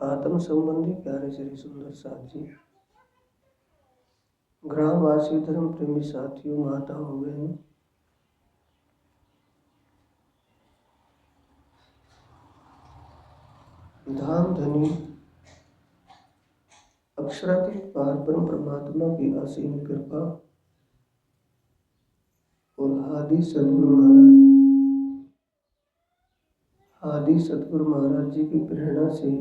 आत्म संबंधी प्यारे श्री सुंदर साथ जी, ग्रामवासी, धर्म प्रेमी साथियों, माताओं, बहनों, धाम धनी अक्षरातीत पार ब्रह्म परमात्मा की असीम कृपा और आदि सतगुरु महाराज जी की प्रेरणा से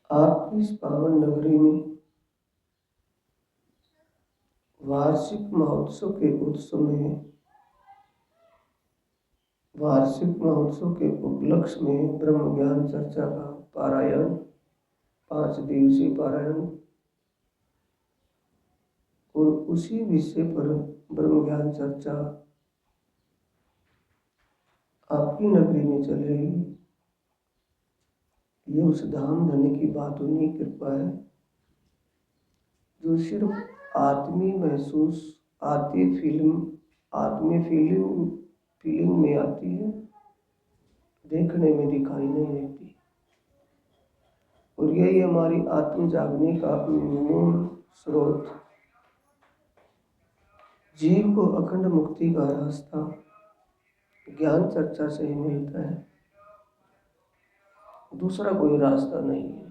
आपकी इस पावन नगरी में वार्षिक महोत्सव के उपलक्ष्य में ब्रह्म ज्ञान चर्चा का पारायण, 5 दिवसीय पारायण और उसी विषय पर ब्रह्म ज्ञान चर्चा आपकी नगरी में चल रही। ये उस धाम धनी की बातूनी कृपा है जो सिर्फ आत्मीय महसूस, आत्मीय फीलिंग में आती है, देखने में दिखाई नहीं देती। और यही हमारी आत्म जागने का मूल स्रोत, जीव को अखंड मुक्ति का रास्ता ज्ञान चर्चा से ही मिलता है, दूसरा कोई रास्ता नहीं है।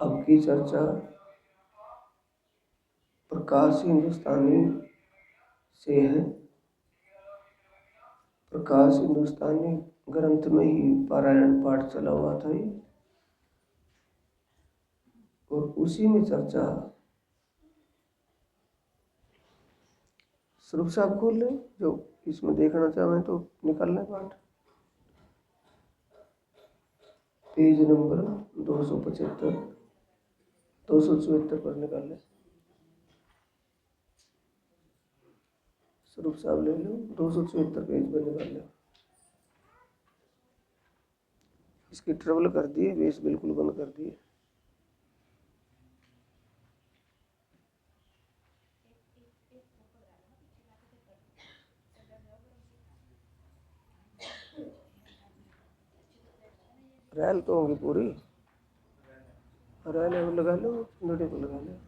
अब की चर्चा प्रकाश हिंदुस्तानी से है। प्रकाश हिंदुस्तानी ग्रंथ में ही पारायण पाठ चला हुआ था ये, और उसी में चर्चा। स्वरूप साहब खोल लें, जो इसमें देखना चाहें तो निकाल लें पाठ, पेज नंबर 275 274 पर निकाल लें। स्वरूप साहब ले लो, 274 पेज पर निकाल लें। इसकी ट्रबल कर दिए, बेस बिल्कुल बंद कर दिए। रैल तो होंगी पूरी, रैल लगा लो, नोटे को लगा लो।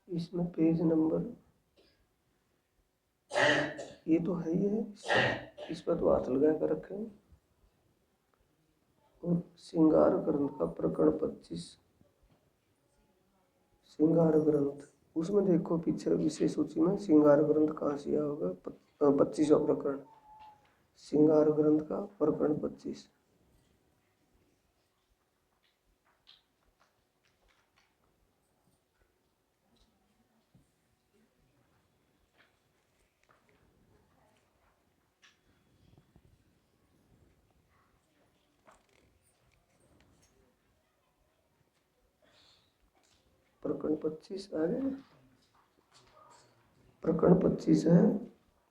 इसमें पेज नंबर ये तो है ही है, इस पर तो हाथ लगा कर रखे। और श्रृंगार ग्रंथ का प्रकरण 25, श्रृंगार ग्रंथ उसमें देखो पीछे विशेष सूची में श्रृंगार ग्रंथ कहाँ से आया होगा, 25वां प्रकरण, श्रृंगार ग्रंथ का प्रकरण 25। प्रकरण 25 आ गया, प्रकरण 25 है,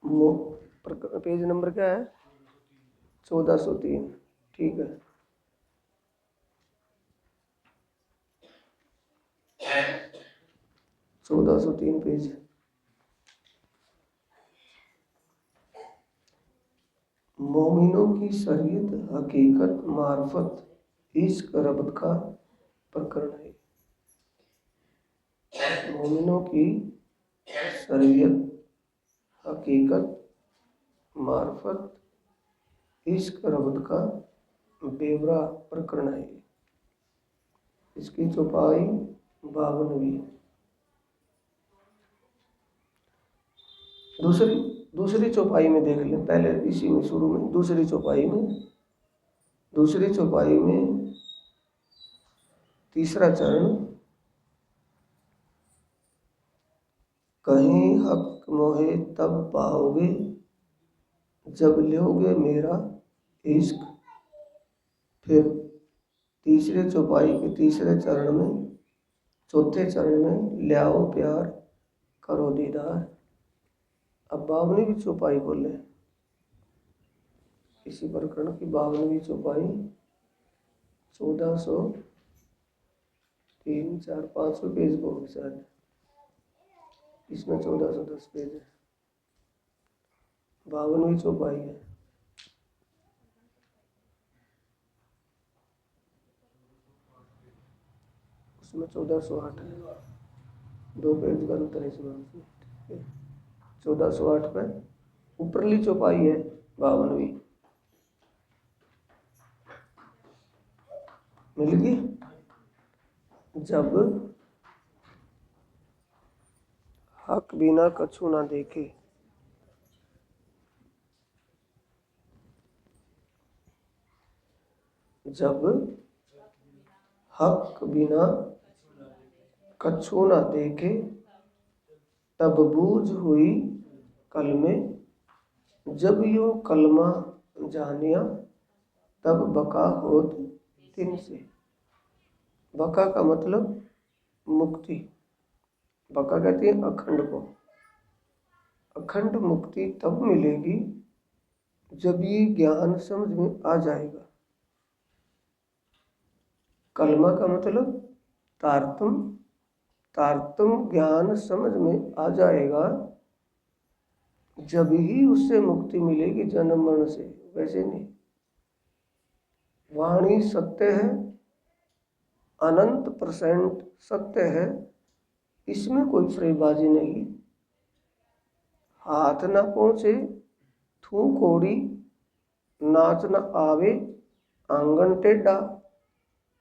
पेज नंबर क्या है, 1403। ठीक है, है 1403 पेज। मोमिनों की शरीयत हकीकत मार्फत इश्क रबत का प्रकरण है। मोमिनों की शरीयत हकीकत मार्फत इश्क रबत का बेवरा प्रकरण है। इसकी चौपाई 52वीं। दूसरी चौपाई में देख लें, पहले इसी में शुरू में दूसरी चौपाई में तीसरा चरण, कहीं हक मोहे तब पाओगे जब लोगे मेरा इश्क। फिर तीसरे चौपाई के तीसरे चरण में, चौथे चरण में ल्याओ प्यार करो दीदार। अब 52वीं चौपाई बोले, इसी प्रकरण की 52वीं चौपाई 1403, 4, 500 पेज को शायद, इसमें 1410 पेज है, 52वीं चौपाई है। उसमें 1408 है, 2 पेज का अंतर है इसमें। 1408 पे ऊपरली चौपाई है 52वीं, मिल गई। जब हक बिना कछु ना देखे, जब हक बिना कछु ना देखे, तब बूझ हुई कलमे, जब यो कलमा जानिया, तब बका होत तिन से। बका का मतलब मुक्ति, बका कहती है अखंड को। अखंड मुक्ति तब मिलेगी जब ये ज्ञान समझ में आ जाएगा। कलमा का मतलब तारतम, तारतम ज्ञान समझ में आ जाएगा जब ही उससे मुक्ति मिलेगी जन्म मरण से, वैसे नहीं। वाणी सत्य है, अनंत % सत्य है, इसमें कोई फ्रेबाजी नहीं। हाथ ना पहुंचे थू कोड़ी, नाच न आवे आंगन टेढ़ा,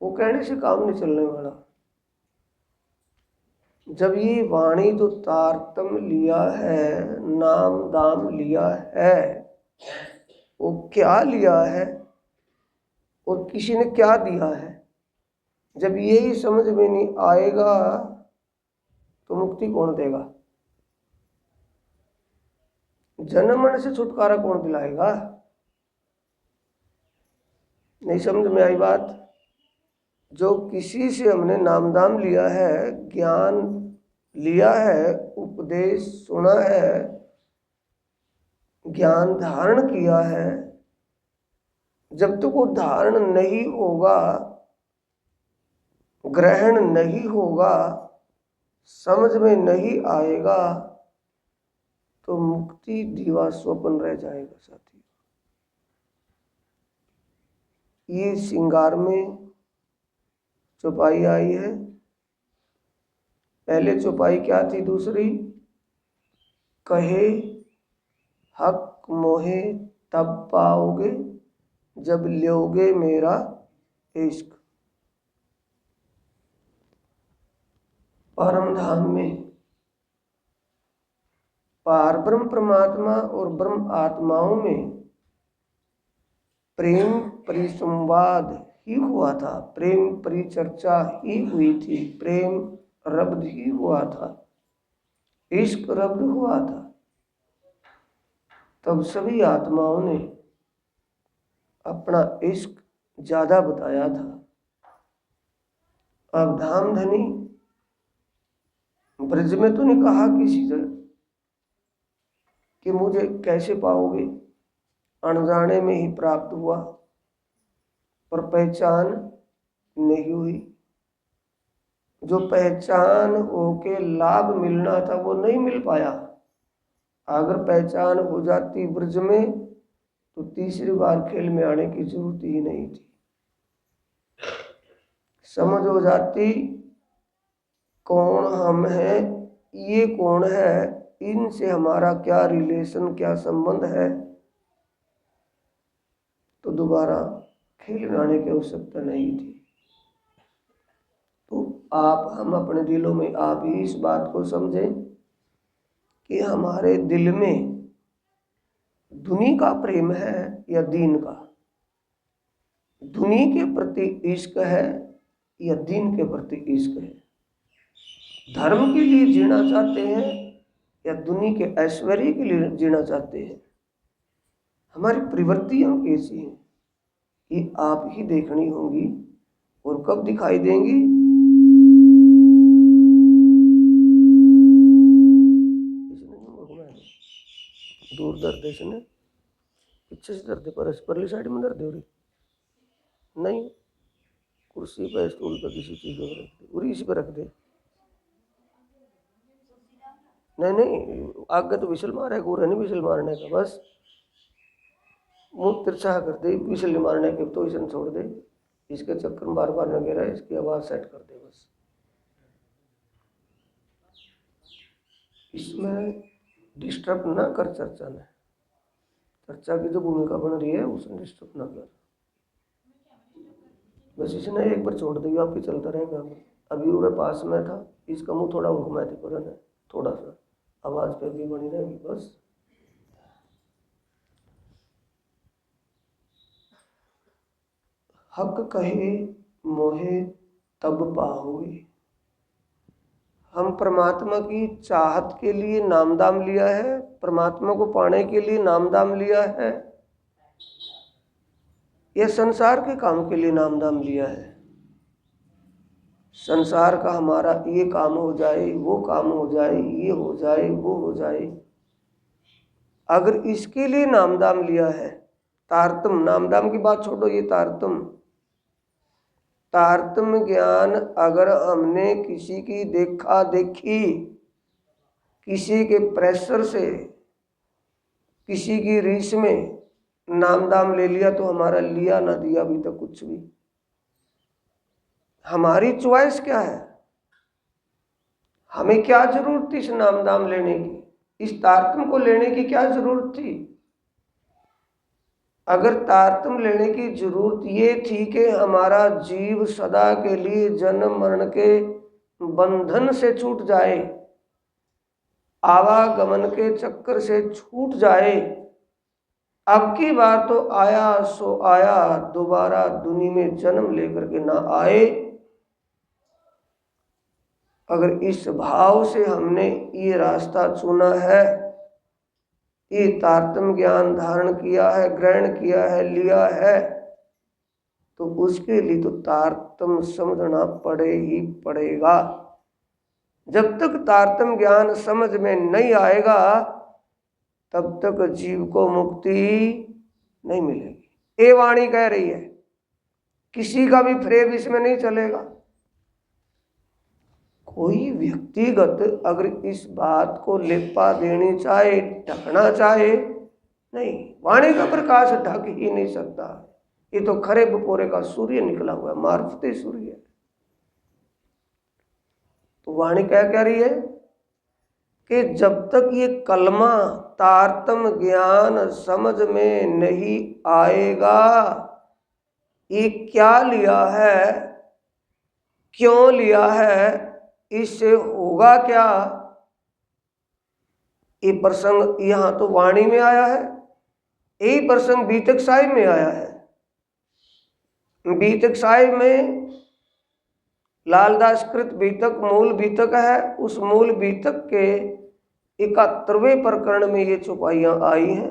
वो कहने से काम नहीं चलने वाला। जब ये वाणी तो तारतम लिया है, नाम दाम लिया है, वो क्या लिया है और किसी ने क्या दिया है, जब यही समझ में नहीं आएगा तो मुक्ति कौन देगा? जन्म मरण से छुटकारा कौन दिलाएगा? नहीं समझ में आई बात? जो किसी से हमने नामदाम लिया है, ज्ञान लिया है, उपदेश सुना है, ज्ञान धारण किया है, जब तक वो धारण नहीं होगा, ग्रहण नहीं होगा, समझ में नहीं आएगा, तो मुक्ति दीवा स्वप्न रह जाएगा साथी। ये श्रृंगार में चौपाई आई है। पहले चौपाई क्या थी? दूसरी, कहे हक मोहे तब पाओगे जब लोगे मेरा इश्क। परम धाम में पार ब्रह्म परमात्मा और ब्रह्म आत्माओं में प्रेम परिसंवाद ही हुआ था, प्रेम परिचर्चा ही हुई थी, प्रेम रब्द ही हुआ था, इश्क रब्द हुआ था। तब सभी आत्माओं ने अपना इश्क ज्यादा बताया था। अब धाम धनी ब्रज में तो नहीं कहा किसी से कि मुझे कैसे पाओगे, अनजाने में ही प्राप्त हुआ, पर पहचान नहीं हुई। जो पहचान होके लाभ मिलना था वो नहीं मिल पाया। अगर पहचान हो जाती ब्रज में तो तीसरी बार खेल में आने की जरूरत ही नहीं थी। समझ हो जाती कौन हम हैं, ये कौन है, इनसे हमारा क्या रिलेशन, क्या संबंध है, तो दोबारा खेल में आने की आवश्यकता नहीं थी। तो हम अपने दिलों में आप ही इस बात को समझें कि हमारे दिल में धुनी का प्रेम है या दीन का, धुनी के प्रति इश्क है या दीन के प्रति इश्क है, धर्म के लिए जीना चाहते हैं या दुनी के ऐश्वर्य के लिए जीना चाहते हैं। हमारी प्रवृत्तियां कैसी हैं ये आप ही देखनी होंगी, और कब दिखाई देंगी, दूर दर्द ने पीछे से दर्द परली साइड में दर्द हो रही नहीं, कुर्सी पे स्टूल पे किसी चीज को रख दे, उरी इसी पे रख दे। नहीं आगे तो विशल मारे, गोरे नहीं विशल मारने का, बस मुंह तिरछा कर दे, विशल मारने के तो इसे छोड़ दे, इसके चक्कर में बार बार न गिरा, इसकी आवाज सेट कर दे बस। इसमें डिस्टर्ब ना कर चर्चा में, चर्चा की जो भूमिका बन रही है उसमें डिस्टर्ब ना कर, बस इसने एक बार छोड़ दी, आप ही चलता रहेगा। अभी वो पास में था, इसका मुंह थोड़ा घुमाती पर है, थोड़ा सा आवाज पे भी बनी रहेगी बस। हक कहे मोहे तब पाओगे। हम परमात्मा की चाहत के लिए नाम दाम लिया है, परमात्मा को पाने के लिए नाम दाम लिया है, या संसार के काम के लिए नाम दाम लिया है। संसार का हमारा ये काम हो जाए, वो काम हो जाए, ये हो जाए, वो हो जाए, अगर इसके लिए नाम दाम लिया है, तारतम, नाम दाम की बात छोड़ो, ये तारतम ज्ञान अगर हमने किसी की देखा देखी, किसी के प्रेशर से, किसी की रीस में नाम दाम ले लिया, तो हमारा लिया ना दिया अभी तक कुछ भी। हमारी चॉइस क्या है, हमें क्या जरूरत थी इस नाम दाम लेने की, इस तारतम को लेने की क्या जरूरत थी। अगर तारतम लेने की जरूरत ये थी कि हमारा जीव सदा के लिए जन्म मरण के बंधन से छूट जाए, आवागमन के चक्कर से छूट जाए, अब की बार तो आया सो आया, दोबारा दुनिया में जन्म लेकर के ना आए, अगर इस भाव से हमने ये रास्ता चुना है, ये तारतम ज्ञान धारण किया है, ग्रहण किया है, लिया है, तो उसके लिए तो तारतम समझना पड़े ही पड़ेगा। जब तक तारतम ज्ञान समझ में नहीं आएगा तब तक जीव को मुक्ति नहीं मिलेगी। ये वाणी कह रही है, किसी का भी फ्रेब इसमें नहीं चलेगा। कोई व्यक्तिगत अगर इस बात को लेपा देनी चाहे, ढकना चाहे, नहीं, वाणी का प्रकाश ढक ही नहीं सकता। ये तो खरे बपोरे का सूर्य निकला हुआ है, मार्फते सूर्य। तो वाणी क्या कह रही है कि जब तक ये कलमा तारतम ज्ञान समझ में नहीं आएगा, ये क्या लिया है, क्यों लिया है, इससे होगा क्या, ये प्रसंग यहाँ तो वाणी में आया है, यही प्रसंग बीतक साहिब में आया है। बीतक साहिब में लालदास कृत बीतक मूल बीतक है, उस मूल बीतक के 71वें प्रकरण में ये चौपाइयां आई हैं।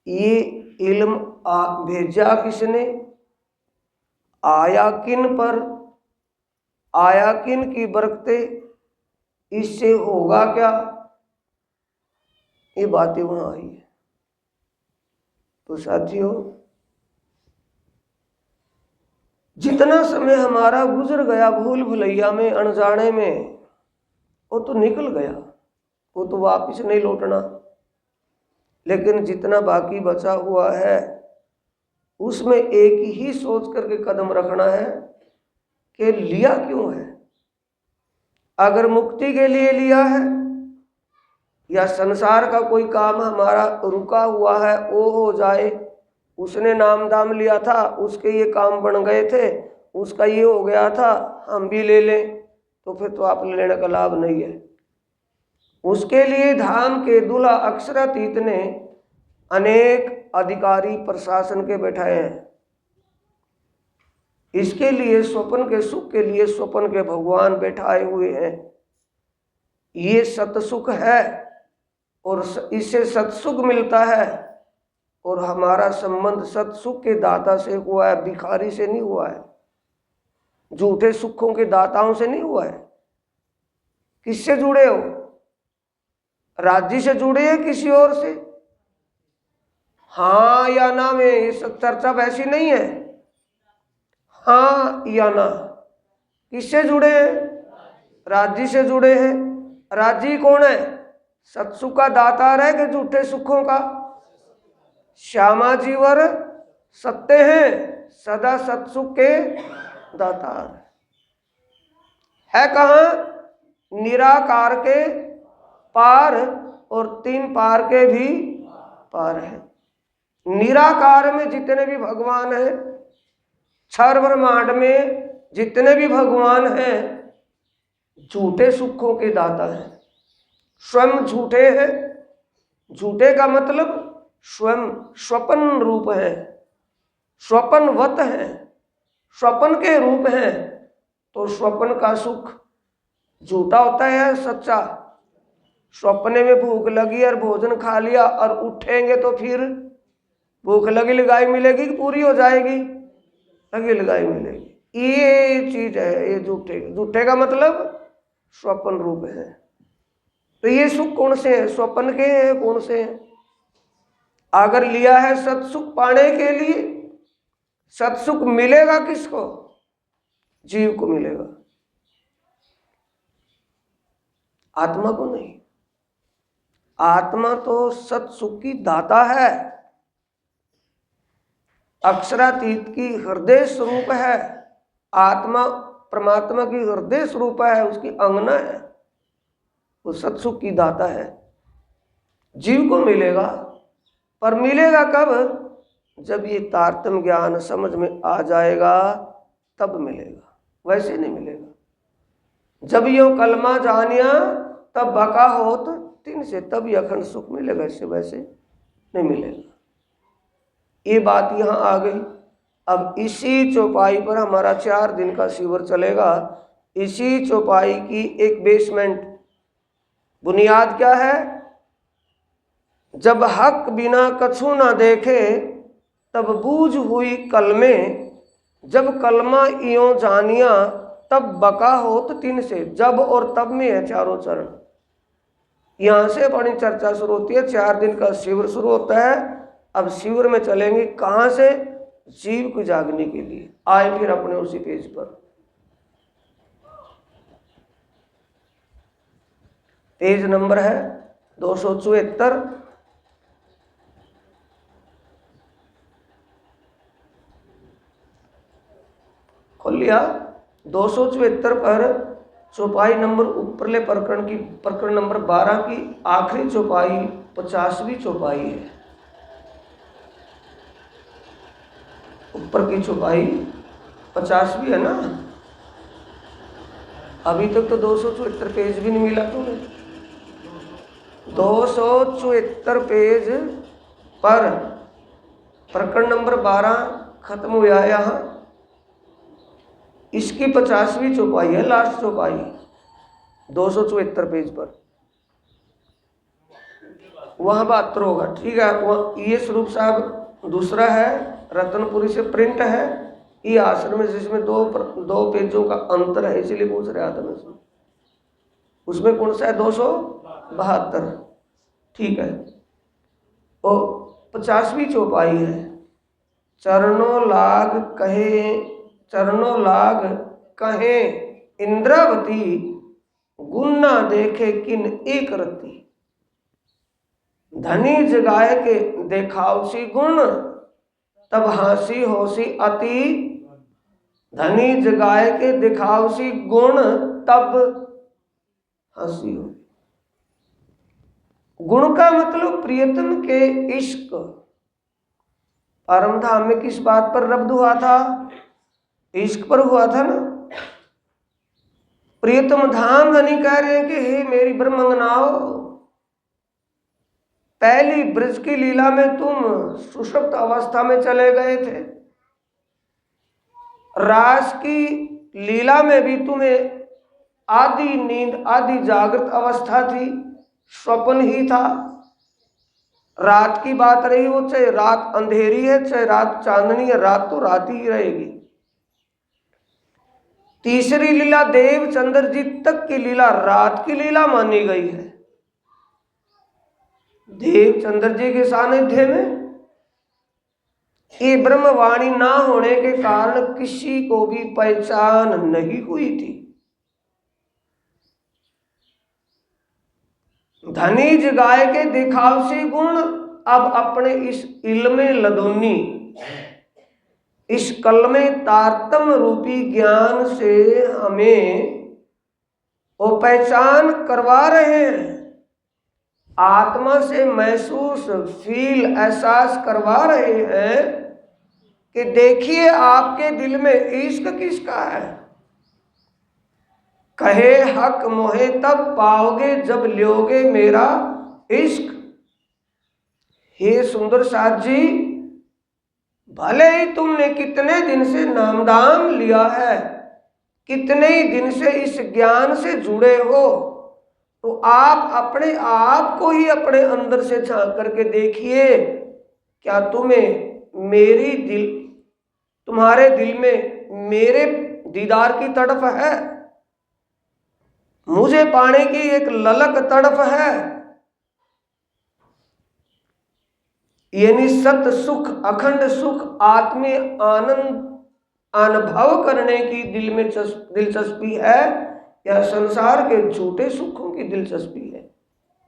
ये इल्म भेजा किसने, आया किन पर, आया किन की बरकते, इससे होगा क्या, ये बातें वहां आई है। तो साथियों, जितना समय हमारा गुजर गया भूल भुलैया में, अनजाने में, वो तो निकल गया, वो तो वापस नहीं लौटना। लेकिन जितना बाकी बचा हुआ है उसमें एक ही सोच करके कदम रखना है कि लिया क्यों है। अगर मुक्ति के लिए लिया है या संसार का कोई काम हमारा रुका हुआ है वो हो जाए, उसने नाम दाम लिया था, उसके ये काम बन गए थे, उसका ये हो गया था, हम भी ले लें, तो फिर तो आप लेने का लाभ नहीं है। उसके लिए धाम के दूल्हा अक्षरातीत ने अनेक अधिकारी प्रशासन के बैठाए हैं। इसके लिए स्वप्न के सुख के लिए स्वप्न के भगवान बैठाए हुए हैं। ये सतसुख है और इससे सतसुख मिलता है, और हमारा संबंध सतसुख के दाता से हुआ है, भिखारी से नहीं हुआ है, झूठे सुखों के दाताओं से नहीं हुआ है। किससे जुड़े हो, राज्य से जुड़े हैं किसी और से, हाँ या ना में ये सब चर्चा वैसी नहीं है, हाँ या ना। किससे जुड़े हैं, राज्य से जुड़े हैं। राज्य कौन है, सतसुख का दातार है कि झूठे सुखों का। श्यामा जीवर सत्य हैं, सदा सतसुख के दातार है। कहाँ, निराकार के पार और 3 पार के भी पार है। निराकार में जितने भी भगवान हैं, क्षर ब्रह्मांड में जितने भी भगवान हैं, झूठे सुखों के दाता हैं, स्वयं झूठे हैं। झूठे का मतलब स्वयं स्वपन रूप है, स्वपनवत है, स्वपन के रूप है। तो स्वपन का सुख झूठा होता है, सच्चा। स्वप्ने में भूख लगी और भोजन खा लिया और उठेंगे तो फिर भूख लगी लगाई मिलेगी कि पूरी हो जाएगी, लगी लगाई मिलेगी। ये चीज है, ये झूठे। झूठे का मतलब स्वपन रूप है। तो ये सुख कौन से है, स्वपन के हैं, कौन से हैं। अगर लिया है सतसुख पाने के लिए, सतसुख मिलेगा किसको, जीव को मिलेगा, आत्मा को नहीं। आत्मा तो सतसुख की दाता है, अक्षरातीत की हृदय स्वरूप है। आत्मा परमात्मा की हृदय स्वरूप है, उसकी अंगना है, वो सतसुख की दाता है। जीव को मिलेगा, पर मिलेगा कब, जब ये तारतम्य ज्ञान समझ में आ जाएगा तब मिलेगा, वैसे नहीं मिलेगा। जब यो कलमा जानिया तब बका होत तीन से, तब ये अखंड सुख मिलेगा, इससे वैसे नहीं मिलेगा। ये बात यहाँ आ गई। अब इसी चौपाई पर हमारा 4 दिन का शिविर चलेगा। इसी चौपाई की एक बेसमेंट बुनियाद क्या है, जब हक बिना कछु ना देखे तब बूझ हुई कलमे, जब कलमा इयों जानिया तब बका होत 3 से। जब और तब में है चारों चरण। यहाँ से बड़ी चर्चा शुरू होती है, 4 दिन का शिविर शुरू होता है। अब शिविर में चलेंगे कहाँ से, जीव को जागने के लिए। आए फिर अपने उसी पेज पर, पेज नंबर है 274। खोल लिया। 274 पर चौपाई नंबर ऊपरले प्रकरण की, प्रकरण नंबर 12 की आखिरी चौपाई 50वीं चौपाई है। ऊपर की चौपाई 50वीं है ना। अभी तक तो 274 पेज भी नहीं मिला तुम्हें। 274 पेज पर प्रकरण नंबर 12 खत्म हुआ यहाँ। इसकी 50वीं चौपाई है, लास्ट चौपाई, 274 पेज पर, वहां 72 होगा। ठीक है, ये स्वरूप साहब दूसरा है, रतनपुरी से प्रिंट है। ये आश्रम में जिसमें दो पेजों का अंतर है, इसीलिए पूछ रहा था मैं। उसमें कौन सा है? 272। ठीक है, और 50वीं चौपाई है। चरणों लाग कहे इंद्रावती, गुण ना देखे किन एक रति। धनी जगाए के देखावसी गुण, तब हासी होसी अति। धनी जगाए के दिखावसी गुण, तब हंसी हो। गुण का मतलब प्रियतम के इश्क। परम धाम में किस बात पर रब्द हुआ था? इश्क पर हुआ था ना। प्रियतम धाम धनी कह रहे हैं कि हे मेरी ब्रह्मंगनाओ, पहली ब्रज की लीला में तुम सुषुप्त अवस्था में चले गए थे। रास की लीला में भी तुम्हें आधी नींद आधी जागृत अवस्था थी, स्वप्न ही था। रात की बात रही, वो चाहे रात अंधेरी है चाहे रात चांदनी है, रात तो रात ही रहेगी। तीसरी लीला देवचंद्र जी तक की लीला रात की लीला मानी गई है। देवचंद्र जी के सानिध्य में ये ब्रह्मवाणी ना होने के कारण किसी को भी पहचान नहीं हुई थी। धनी जगाए के दिखावसी गुण, अब अपने इस इल्म लदुन्नी, इस कलमे तारतम रूपी ज्ञान से हमें वो पहचान करवा रहे हैं। आत्मा से महसूस फील एहसास करवा रहे हैं कि देखिए आपके दिल में इश्क किसका है। कहे हक मोहे तब पाओगे जब लोगे मेरा इश्क। हे सुंदर साथ जी, भले ही तुमने कितने दिन से नामदान लिया है, कितने ही दिन से इस ज्ञान से जुड़े हो, तो आप अपने आप को ही अपने अंदर से झांक करके देखिए, क्या तुम्हारे दिल में मेरे दीदार की तड़प है? मुझे पाने की एक ललक तड़प है? यानी सत्य सुख, अखंड सुख, आत्मीय आनंद अनुभव करने की दिल में दिलचस्पी है, या संसार के झूठे सुखों की दिलचस्पी है?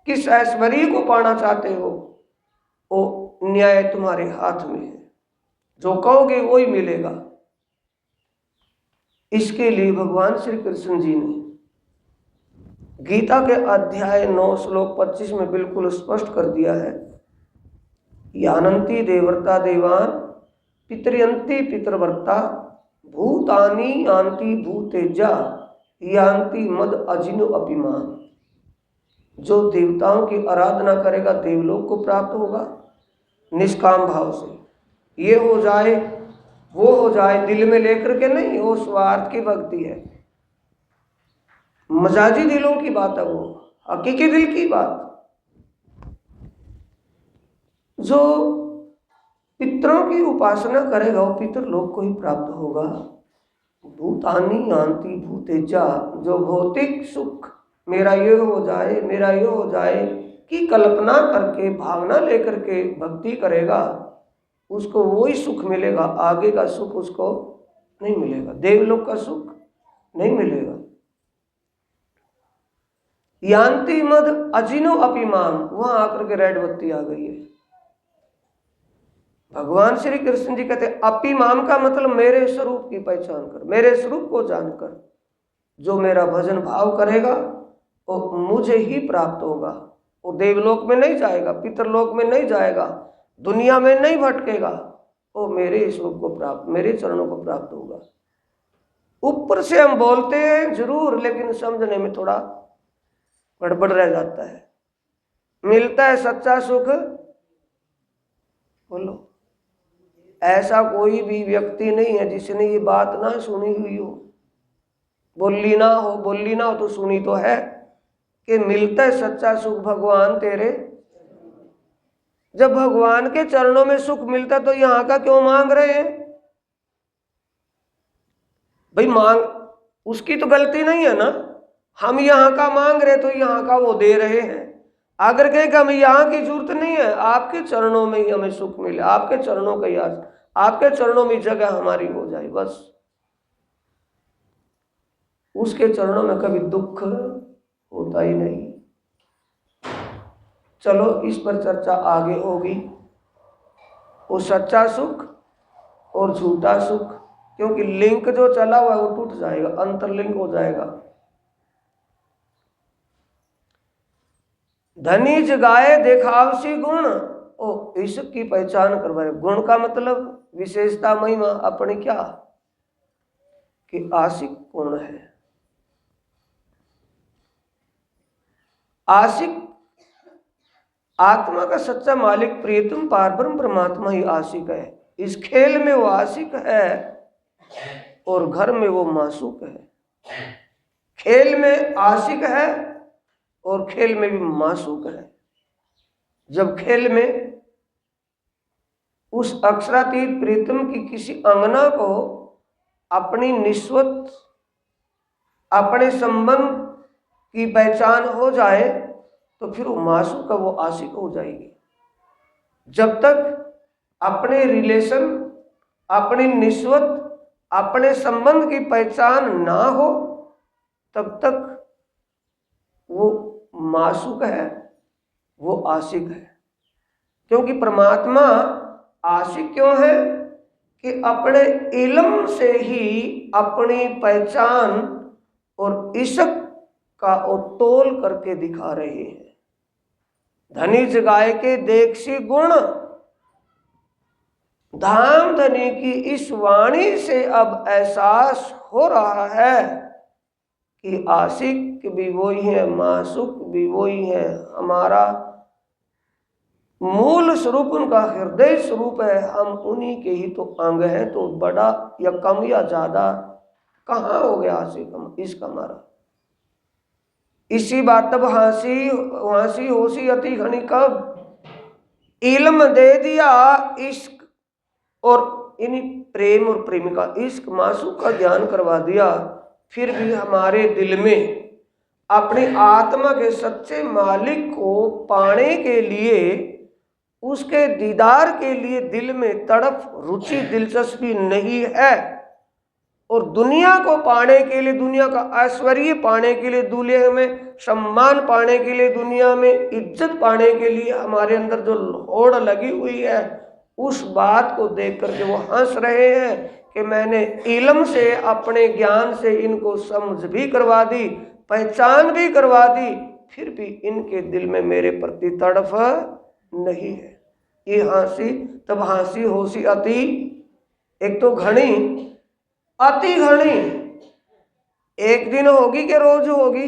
किस ऐश्वर्य को पाना चाहते हो? वो न्याय तुम्हारे हाथ में है, जो कहोगे वो ही मिलेगा। इसके लिए भगवान श्री कृष्ण जी ने गीता के अध्याय 9 श्लोक 25 में बिल्कुल स्पष्ट कर दिया है, यानंती देवर्ता देवान पितृयंती पितृवर्ता भूतानि यान्ति भूतेजा यान्ति मद अजिनो अभिमान। जो देवताओं की आराधना करेगा देवलोक को प्राप्त होगा निष्काम भाव से। ये हो जाए वो हो जाए, दिल में लेकर के नहीं, वो स्वार्थ की भक्ति है, मजाजी दिलों की बात है, वो हकीकी दिल की बात। जो पितरों की उपासना करेगा वो पितरलोक को ही प्राप्त होगा। भूतानि यान्ति भूतेजा, जो भौतिक सुख मेरा ये हो जाए मेरा ये हो जाए की कल्पना करके भावना लेकर के भक्ति करेगा, उसको वही सुख मिलेगा, आगे का सुख उसको नहीं मिलेगा, देवलोक का सुख नहीं मिलेगा। यान्ति मद अजिनो अभिमान, वहां आकर के रेड बत्ती आ गई है। भगवान श्री कृष्ण जी कहते अपिमाम का मतलब मेरे स्वरूप की पहचान कर, मेरे स्वरूप को जानकर जो मेरा भजन भाव करेगा वो मुझे ही प्राप्त होगा। वो देवलोक में नहीं जाएगा, पितरलोक में नहीं जाएगा, दुनिया में नहीं भटकेगा, वो मेरे स्वरूप को प्राप्त, मेरे चरणों को प्राप्त होगा। ऊपर से हम बोलते हैं जरूर, लेकिन समझने में थोड़ा गड़बड़ रह जाता है। मिलता है सच्चा सुख? बोलो। ऐसा कोई भी व्यक्ति नहीं है जिसने ये बात ना सुनी हुई हो। बोली ना हो तो सुनी तो है कि मिलता है सच्चा सुख भगवान तेरे। जब भगवान के चरणों में सुख मिलता तो यहां का क्यों मांग रहे हैं भाई? मांग उसकी तो गलती नहीं है ना। हम यहाँ का मांग रहे तो यहाँ का वो दे रहे हैं। अगर कहें कि हमें यहाँ की जरूरत नहीं है, आपके चरणों में ही हमें सुख मिले, आपके चरणों का याद, आपके चरणों में जगह हमारी हो जाए, बस। उसके चरणों में कभी दुख होता ही नहीं। चलो इस पर चर्चा आगे होगी, वो सच्चा सुख और झूठा सुख, क्योंकि लिंक जो चला हुआ वो टूट जाएगा, अंतरलिंक हो जाएगा। धनी जगाए देखावसी गुण, ओ ईश्वर की पहचान करवाए। गुण का मतलब विशेषता, महिमा अपनी, क्या कि आशिक कौन है? आशिक आत्मा का सच्चा मालिक प्रियतम पारब्रह्म परमात्मा ही आशिक है। इस खेल में वो आशिक है और घर में वो मासूक है। खेल में आशिक है और खेल में भी मासूक है। जब खेल में उस अक्षरातीत प्रीतम की किसी अंगना को अपनी निस्वत, अपने संबंध की पहचान हो जाए तो फिर वो मासूक का वो आशिक हो जाएगी। जब तक अपने रिलेशन, अपनी निस्वत, अपने संबंध की पहचान ना हो तब तक वो मासूक है, वो आशिक है। क्योंकि परमात्मा आशिक क्यों है कि अपने इल्म से ही अपनी पहचान और इश्क का तोल करके दिखा रहे हैं। धनी जगाए के देखसी गुण, धाम धनी की इस वाणी से अब एहसास हो रहा है कि आशिक भी वही है, मासूक भी वही है। हमारा मूल स्वरूप उनका हृदय स्वरूप है, हम उन्हीं के ही तो अंग हैं। तो बड़ा या कम या ज्यादा कहाँ हो गया आशिक इसका हमारा? इसी बात तब हंसी होशी अति घनी, कब इल्म दे दिया इश्क और इन प्रेम और प्रेमिका, इश्क मासूक का ज्ञान करवा दिया, फिर भी हमारे दिल में अपनी आत्मा के सच्चे मालिक को पाने के लिए, उसके दीदार के लिए दिल में तड़प, रुचि, दिलचस्पी नहीं है। और दुनिया को पाने के लिए, दुनिया का ऐश्वर्य पाने के लिए, दुनिया में सम्मान पाने के लिए, दुनिया में इज्जत पाने के लिए हमारे अंदर जो होड़ लगी हुई है, उस बात को देख करके वो हंस रहे हैं कि मैंने इल्म से, अपने ज्ञान से इनको समझ भी करवा दी, पहचान भी करवा दी, फिर भी इनके दिल में मेरे प्रति तड़फ नहीं है। ये हंसी तब हंसी होशी अति, एक तो घनी, अति घनी, एक दिन होगी कि रोज होगी?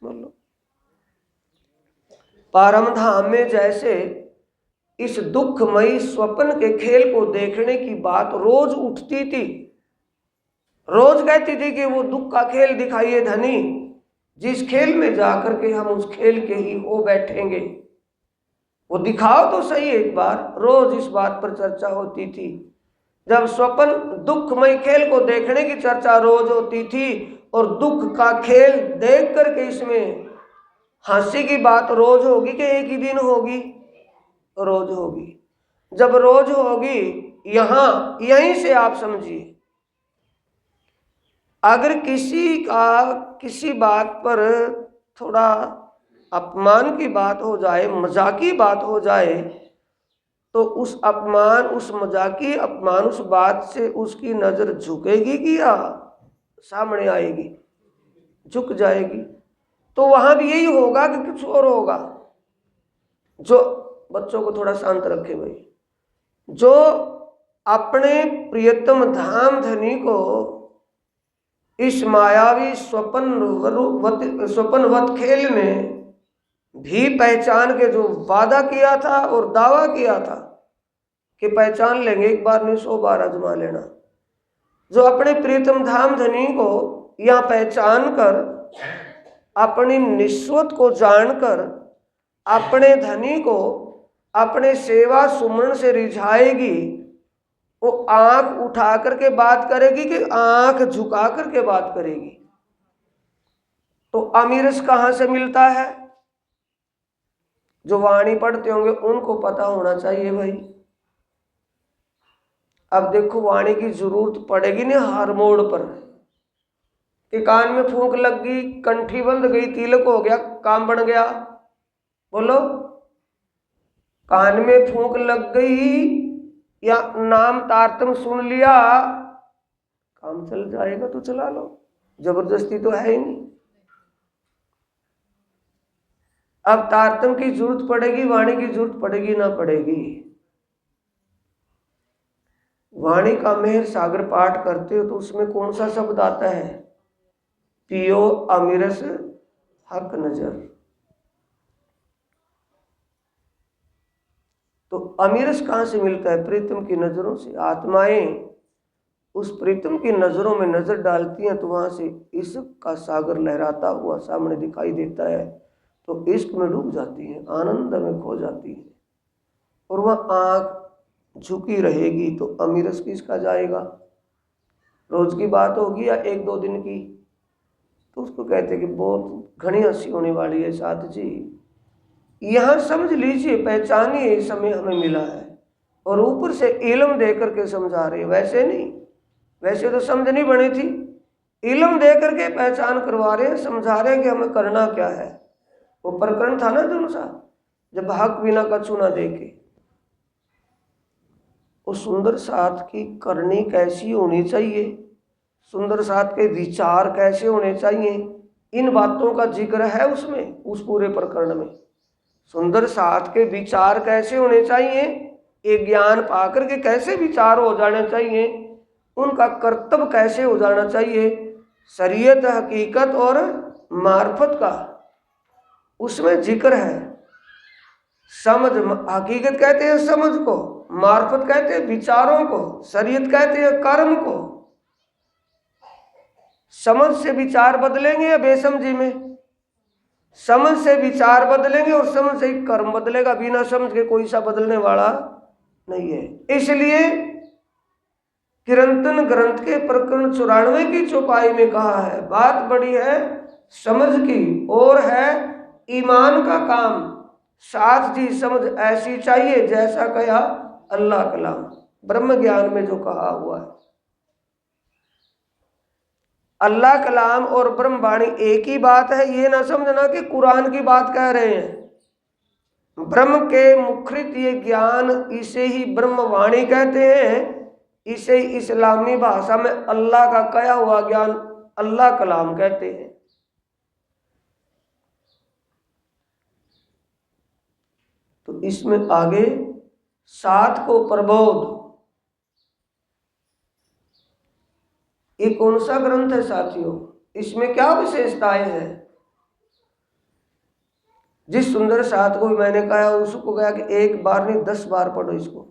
बोलो। परम धाम में जैसे इस दुखमयी स्वप्न के खेल को देखने की बात रोज उठती थी, रोज कहती थी कि वो दुख का खेल दिखाइए धनी, जिस खेल में जाकर के हम उस खेल के ही हो बैठेंगे, वो दिखाओ तो सही एक बार। रोज इस बात पर चर्चा होती थी। जब स्वप्न दुखमय खेल को देखने की चर्चा रोज होती थी और दुख का खेल देख करके इसमें हंसी की बात रोज होगी कि एक ही दिन होगी? रोज होगी। जब रोज होगी, यहीं से आप समझिए, अगर किसी का किसी बात पर थोड़ा अपमान की बात हो जाए, मजाकी बात हो जाए, तो उस अपमान, उस मजाकी अपमान, उस बात से उसकी नजर झुकेगी कि या सामने आएगी? झुक जाएगी। तो वहां भी यही होगा कि कुछ और होगा। जो बच्चों को थोड़ा शांत रखे भाई, जो अपने प्रियतम धाम धनी को इस मायावी स्वप्नवत खेल में भी पहचान के जो वादा किया था और दावा किया था कि पहचान लेंगे, एक बार नहीं 100 बार आजमा लेना। जो अपने प्रीतम धाम धनी को यहां पहचान कर, अपनी निस्वत को जानकर, अपने धनी को अपने सेवा सुमरण से रिझाएगी, वो आंख उठा करके बात करेगी कि आंख झुका करके बात करेगी। तो अमीरस कहां से मिलता है? जो वाणी पढ़ते होंगे उनको पता होना चाहिए भाई। अब देखो, वाणी की जरूरत पड़ेगी ना हर मोड़ पर, कि कान में फूंक लग गई, कंठी बंध गई, तिलक हो गया, काम बन गया। बोलो, कान में फूंक लग गई या नाम तारतम सुन लिया, काम चल जाएगा तो चला लो, जबरदस्ती तो है ही नहीं। अब तारतम की जरूरत पड़ेगी, वाणी की जरूरत पड़ेगी ना पड़ेगी। वाणी का मेहर सागर पाठ करते हो तो उसमें कौन सा शब्द आता है? पियो अमीरस हक नजर। तो अमीरस कहां से मिलता है? प्रीतम की नजरों से। आत्माएं उस प्रीतम की नजरों में नजर डालती हैं तो वहां से इश्क का सागर लहराता हुआ सामने दिखाई देता है, तो इश्क में डूब जाती है, आनंद में खो जाती है, और वह आंख झुकी रहेगी तो अमीरस किसका जाएगा? रोज की बात होगी या 1-2 दिन की? तो उसको कहते कि बहुत घनी हंसी होने वाली है साथ जी। यहां समझ लीजिए, पहचानिए, इस समय हमें मिला है, और ऊपर से इल्म दे करके समझा रहे, वैसे नहीं। वैसे तो समझ नहीं बनी थी, इल्म दे करके पहचान करवा रहे हैं, समझा रहे हैं कि हमें करना क्या है। वो प्रकरण था ना जो सा, जब हक बिना कछु ना देखे। उस सुंदर साथ की करनी कैसी होनी चाहिए, सुंदर साथ के विचार कैसे होने चाहिए, इन बातों का जिक्र है उसमें, उस पूरे प्रकरण में। सुंदर साथ के विचार कैसे होने चाहिए, एक ज्ञान पाकर के कैसे विचार हो जाने चाहिए, उनका कर्तव्य कैसे हो जाना चाहिए, शरीयत, हकीकत और मार्फत का उसमें जिक्र है। समझ, हकीकत कहते हैं समझ को, मार्फत कहते हैं विचारों को, शरीयत कहते हैं कर्म को। समझ से विचार बदलेंगे या बेसमझी में? समझ से विचार बदलेंगे और समझ से ही कर्म बदलेगा, बिना समझ के कोई सा बदलने वाला नहीं है। इसलिए किरंतन ग्रंथ के प्रकरण 94 की चौपाई में कहा है, बात बड़ी है समझ की और है ईमान का काम। साथ जी समझ ऐसी चाहिए जैसा कहा अल्लाह कलाम, ब्रह्म ज्ञान में जो कहा हुआ है। अल्लाह कलाम और ब्रह्म वाणी एक ही बात है, ये ना समझना कि कुरान की बात कह रहे हैं। ब्रह्म के मुखरित ये ज्ञान, इसे ही ब्रह्म वाणी कहते हैं, इसे इस्लामी भाषा में अल्लाह का कहा हुआ ज्ञान अल्लाह कलाम कहते हैं। तो इसमें आगे 7 को प्रबोध, ये कौन सा ग्रंथ है साथियों? इसमें क्या विशेषताएं हैं? जिस सुंदर साथ को मैंने कहा उसको कहा कि 1 बार नहीं 10 बार पढ़ो इसको,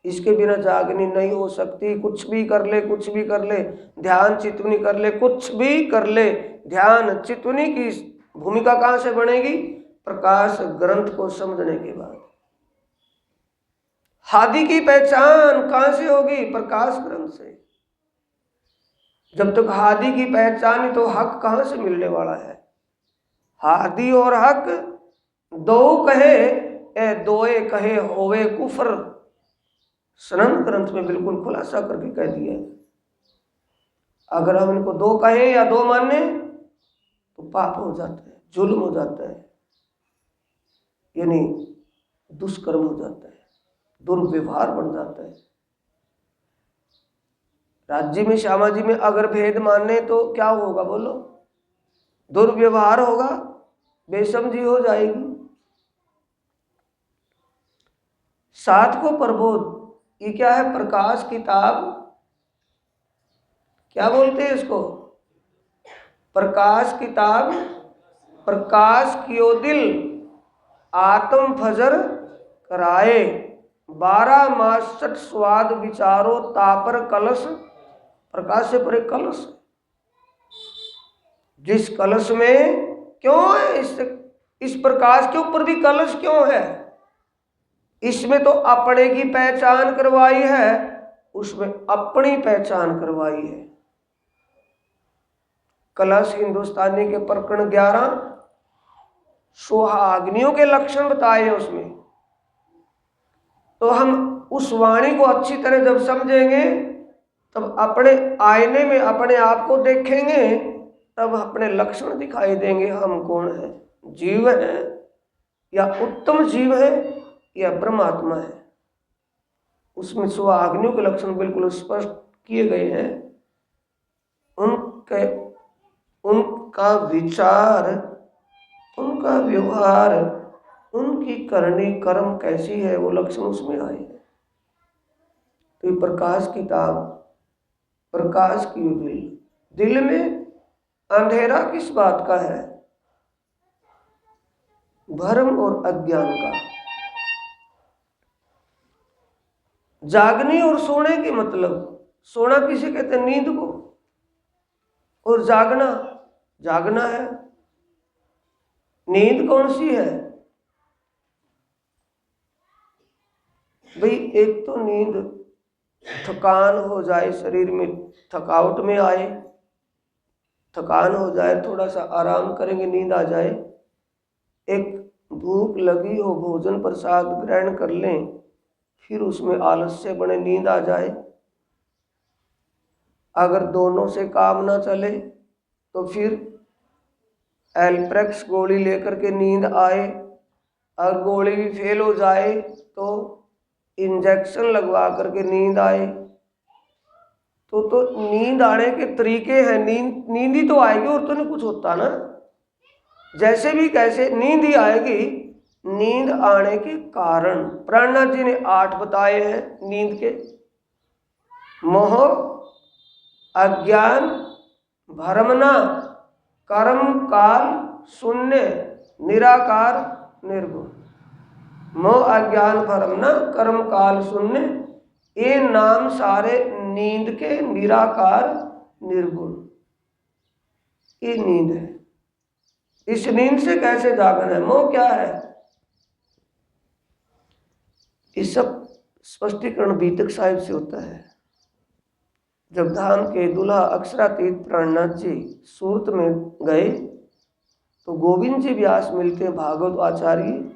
इसके बिना जागनी नहीं हो सकती। कुछ भी कर ले, कुछ भी कर ले, ध्यान चितवनी कर ले, कुछ भी कर ले, ध्यान चितवनी की भूमिका कहां से बनेगी? प्रकाश ग्रंथ को समझने के बाद। हादि की पहचान कहां से होगी? प्रकाश ग्रंथ से। जब तक हादि की पहचान तो हक कहां से मिलने वाला है? हादि और हक दो कहे ए दोए कहे होवे कुफर, सनन ग्रंथ में बिल्कुल खुलासा करके कह दिया है। अगर हम इनको 2 कहें या 2 माने तो पाप हो जाता है, जुल्म हो जाता है, यानी दुष्कर्म हो जाता है, दुर्व्यवहार बन जाता है। राज्य में, श्यामा जी में अगर भेद माने तो क्या होगा बोलो? दुर्व्यवहार होगा, बेसमझी हो जाएगी। 7 को प्रबोध, ये क्या है? प्रकाश किताब, क्या बोलते हैं इसको? प्रकाश किताब प्रकाश कियो दिल आत्म फजर कराए, 12 मास सठ स्वाद विचारो तापर कलश। प्रकाश से परे कलश, जिस कलश में क्यों है, इस प्रकाश के ऊपर भी कलश क्यों है? इसमें तो अपने की पहचान करवाई है, उसमें अपनी पहचान करवाई है। कलश हिंदुस्तानी के प्रकरण 11 सुहाग्नियों के लक्षण बताए हैं उसमें। तो हम उस वाणी को अच्छी तरह जब समझेंगे तब अपने आईने में अपने आप को देखेंगे, तब अपने लक्षण दिखाई देंगे। हम कौन है, जीव है या उत्तम जीव है या परमात्मा है। उसमें सुहाग्नियों के लक्षण बिल्कुल स्पष्ट किए गए हैं। उनका विचार, उनका व्यवहार, उनकी करनी कर्म कैसी है, वो लक्षण उसमें आए हैं। तो ये प्रकाश किताब, प्रकाश की दिल में अंधेरा किस बात का है? भ्रम और अज्ञान का। जागने और सोने के मतलब, सोना किसे कहते हैं? नींद को। और जागना, जागना है। नींद कौन सी है भाई? एक तो नींद थकान हो जाए, शरीर में थकावट में आए, थकान हो जाए, थोड़ा सा आराम करेंगे नींद आ जाए। एक भूख लगी हो, भोजन प्रसाद ग्रहण कर लें, फिर उसमें आलस्य बने, नींद आ जाए। अगर दोनों से काम ना चले तो फिर एल्प्रेक्स गोली लेकर के नींद आए, और गोली भी फेल हो जाए तो इंजेक्शन लगवा करके नींद आए। तो नींद आने के तरीके हैं। नींद ही तो आएगी, और तो नहीं कुछ होता ना। जैसे भी कैसे नींद ही आएगी। नींद आने के कारण प्राणनाथ जी ने 8 बताए हैं नींद के। मोह, अज्ञान, भ्रमना, कर्म काल, शून्य, निराकार, निर्गुण। मोह, अज्ञान, भ्रमना, कर्म काल, शून्य, ये नाम सारे नींद के। निराकार, निर्गुण, ये नींद है। इस नींद से कैसे जागना है? मोह क्या है? इस सब स्पष्टीकरण बीतक साहिब से होता है। जब धाम के दूल्हा अक्षरातीत प्राणनाथ जी सूरत में गए तो गोविंद जी व्यास मिलते हैं, भागवत आचार्य,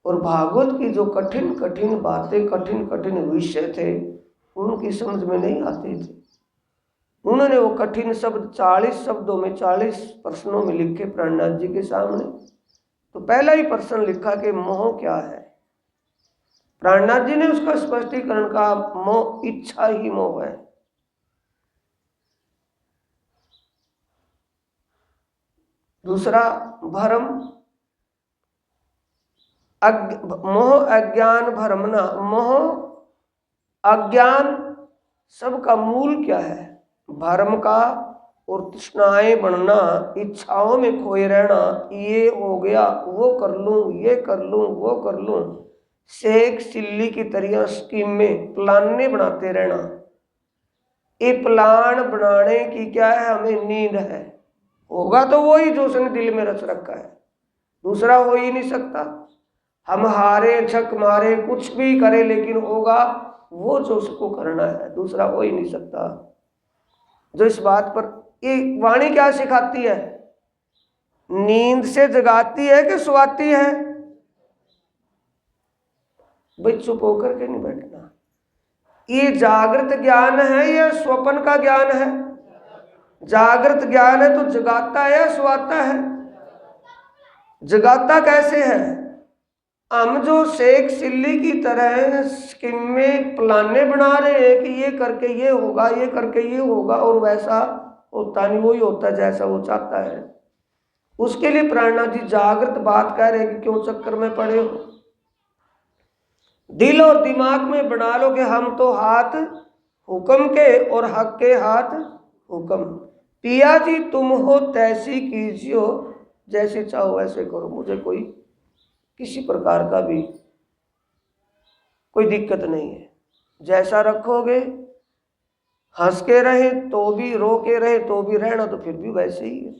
और भागवत की जो कठिन कठिन बातें, कठिन कठिन विषय थे, उनकी समझ में नहीं आते थे। उन्होंने वो कठिन शब्द 40 शब्दों में 40 प्रश्नों में लिखे प्राणनाथ जी के सामने। तो पहला ही प्रश्न लिखा कि मोह क्या है। प्राणनाथ जी ने उसका स्पष्टीकरण कहा, मोह इच्छा ही मोह है। दूसरा भ्रम, मोह, अज्ञान, भ्रमना। मोह, अज्ञान सबका मूल क्या है? भ्रम का और तृष्णाएं बनना, इच्छाओं में खोए रहना, ये हो गया, वो कर लूं, ये कर लूं, वो कर लूं, शेख सिल्ली की तरह स्कीम में प्लाने बनाते रहना। ये प्लान बनाने की क्या है? हमें नींद है। होगा तो वही जो उसने दिल में रच रखा है, दूसरा हो ही नहीं सकता। हम हारे, छक मारे, कुछ भी करें, लेकिन होगा वो जो उसको करना है, दूसरा हो ही नहीं सकता। जो इस बात पर ये वाणी क्या सिखाती है? नींद से जगाती है कि सुवाती है? भाई चुप होकर के नहीं बैठना। ये जागृत ज्ञान है या स्वप्न का ज्ञान है? जागृत ज्ञान है तो जगाता है या सुवाता है? जगाता कैसे है? हम जो शेख सिल्ली की तरह स्कीम में प्लाने बना रहे हैं कि ये करके ये होगा, ये करके ये होगा, और वैसा होता नहीं, वही होता है जैसा वो चाहता है। उसके लिए प्राणनाथ जी जागृत बात कह रहे हैं कि क्यों चक्कर में पड़े हो। दिल और दिमाग में बना लो कि हम तो हाथ हुक्म के और हक के हाथ हुक्म। पिया जी तुम हो तैसी कीजियो, जैसे चाहो वैसे करो, मुझे कोई किसी प्रकार का भी कोई दिक्कत नहीं है। जैसा रखोगे, हंस के रहे तो भी, रो के रहे तो भी, रहना तो फिर भी वैसे ही है।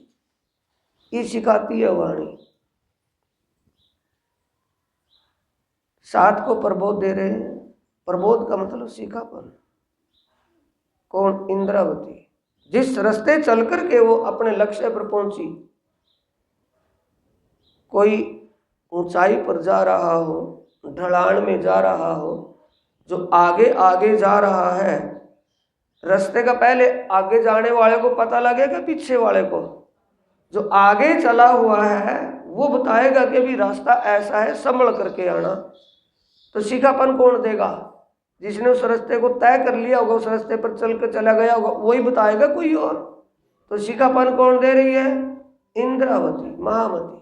ये सिखाती है वाणी। सात को प्रबोध दे रहे हैं। प्रबोध का मतलब सीखापन। कौन? इंद्रावती। जिस रास्ते चल करके वो अपने लक्ष्य पर पहुंची, कोई ऊंचाई पर जा रहा हो, ढलान में जा रहा हो, जो आगे आगे जा रहा है, रास्ते का पहले आगे जाने वाले को पता लगेगा, पीछे वाले को? जो आगे चला हुआ है वो बताएगा कि भी रास्ता ऐसा है, संभल करके आना। तो सीखापन कौन देगा? जिसने उस रास्ते को तय कर लिया होगा, उस रास्ते पर चल कर चला गया होगा, वही बताएगा कोई और। तो सीखापन कौन दे रही है? इंद्रावती, महामती।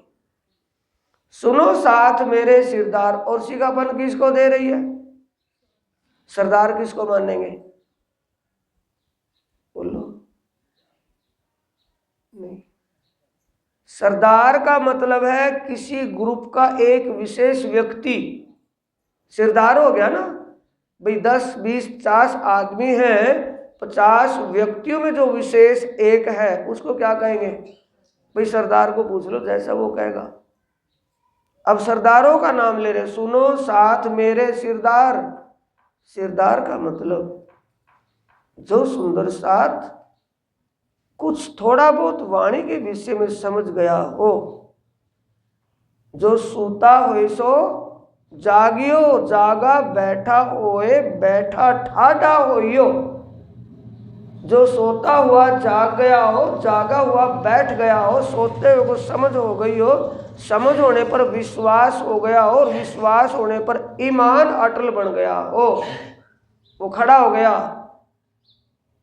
सुनो साथ मेरे सिरदार। और सीखापन किसको दे रही है? सरदार किसको मानेंगे? बोलो। नहीं, सरदार का मतलब है किसी ग्रुप का एक विशेष व्यक्ति। सरदार हो गया ना भाई, 10 20 50 आदमी हैं, 50 व्यक्तियों में जो विशेष एक है उसको क्या कहेंगे? भाई सरदार को पूछ लो, जैसा वो कहेगा। अब सरदारों का नाम ले रहे, सुनो साथ मेरे सिरदार। सिरदार का मतलब जो सुंदर साथ कुछ थोड़ा बहुत वाणी के विषय में समझ गया हो, जो सूता होए सो जागियो, जागा बैठा होए बैठा ठाडा होइयो। जो सोता हुआ जाग गया हो, जागा हुआ बैठ गया हो, सोते हुए को समझ हो गई हो, समझ होने पर विश्वास हो गया हो, और विश्वास होने पर ईमान अटल बन गया हो, वो खड़ा हो गया।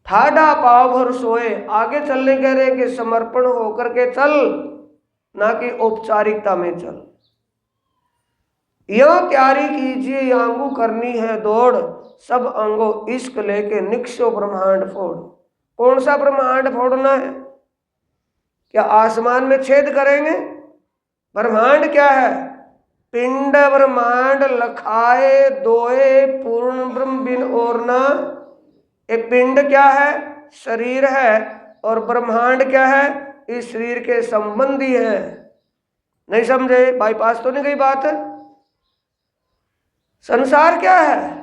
ठाडा पाव भर सोए, आगे चलने कह रहे कि समर्पण होकर के चल, ना कि औपचारिकता में चल। यह तैयारी कीजिए आंगू करनी है दौड़, सब अंगो इश्क लेके निक्षो ब्रह्मांड फोड़। कौन सा ब्रह्मांड फोड़ना है? क्या आसमान में छेद करेंगे? ब्रह्मांड क्या है? पिंड ब्रह्मांड लखाए दोए पूर्ण ब्रह्म बिन और ना। एक पिंड क्या है? शरीर है। और ब्रह्मांड क्या है? इस शरीर के संबंधी है। नहीं समझे? बाईपास तो नहीं गई बात? संसार क्या है?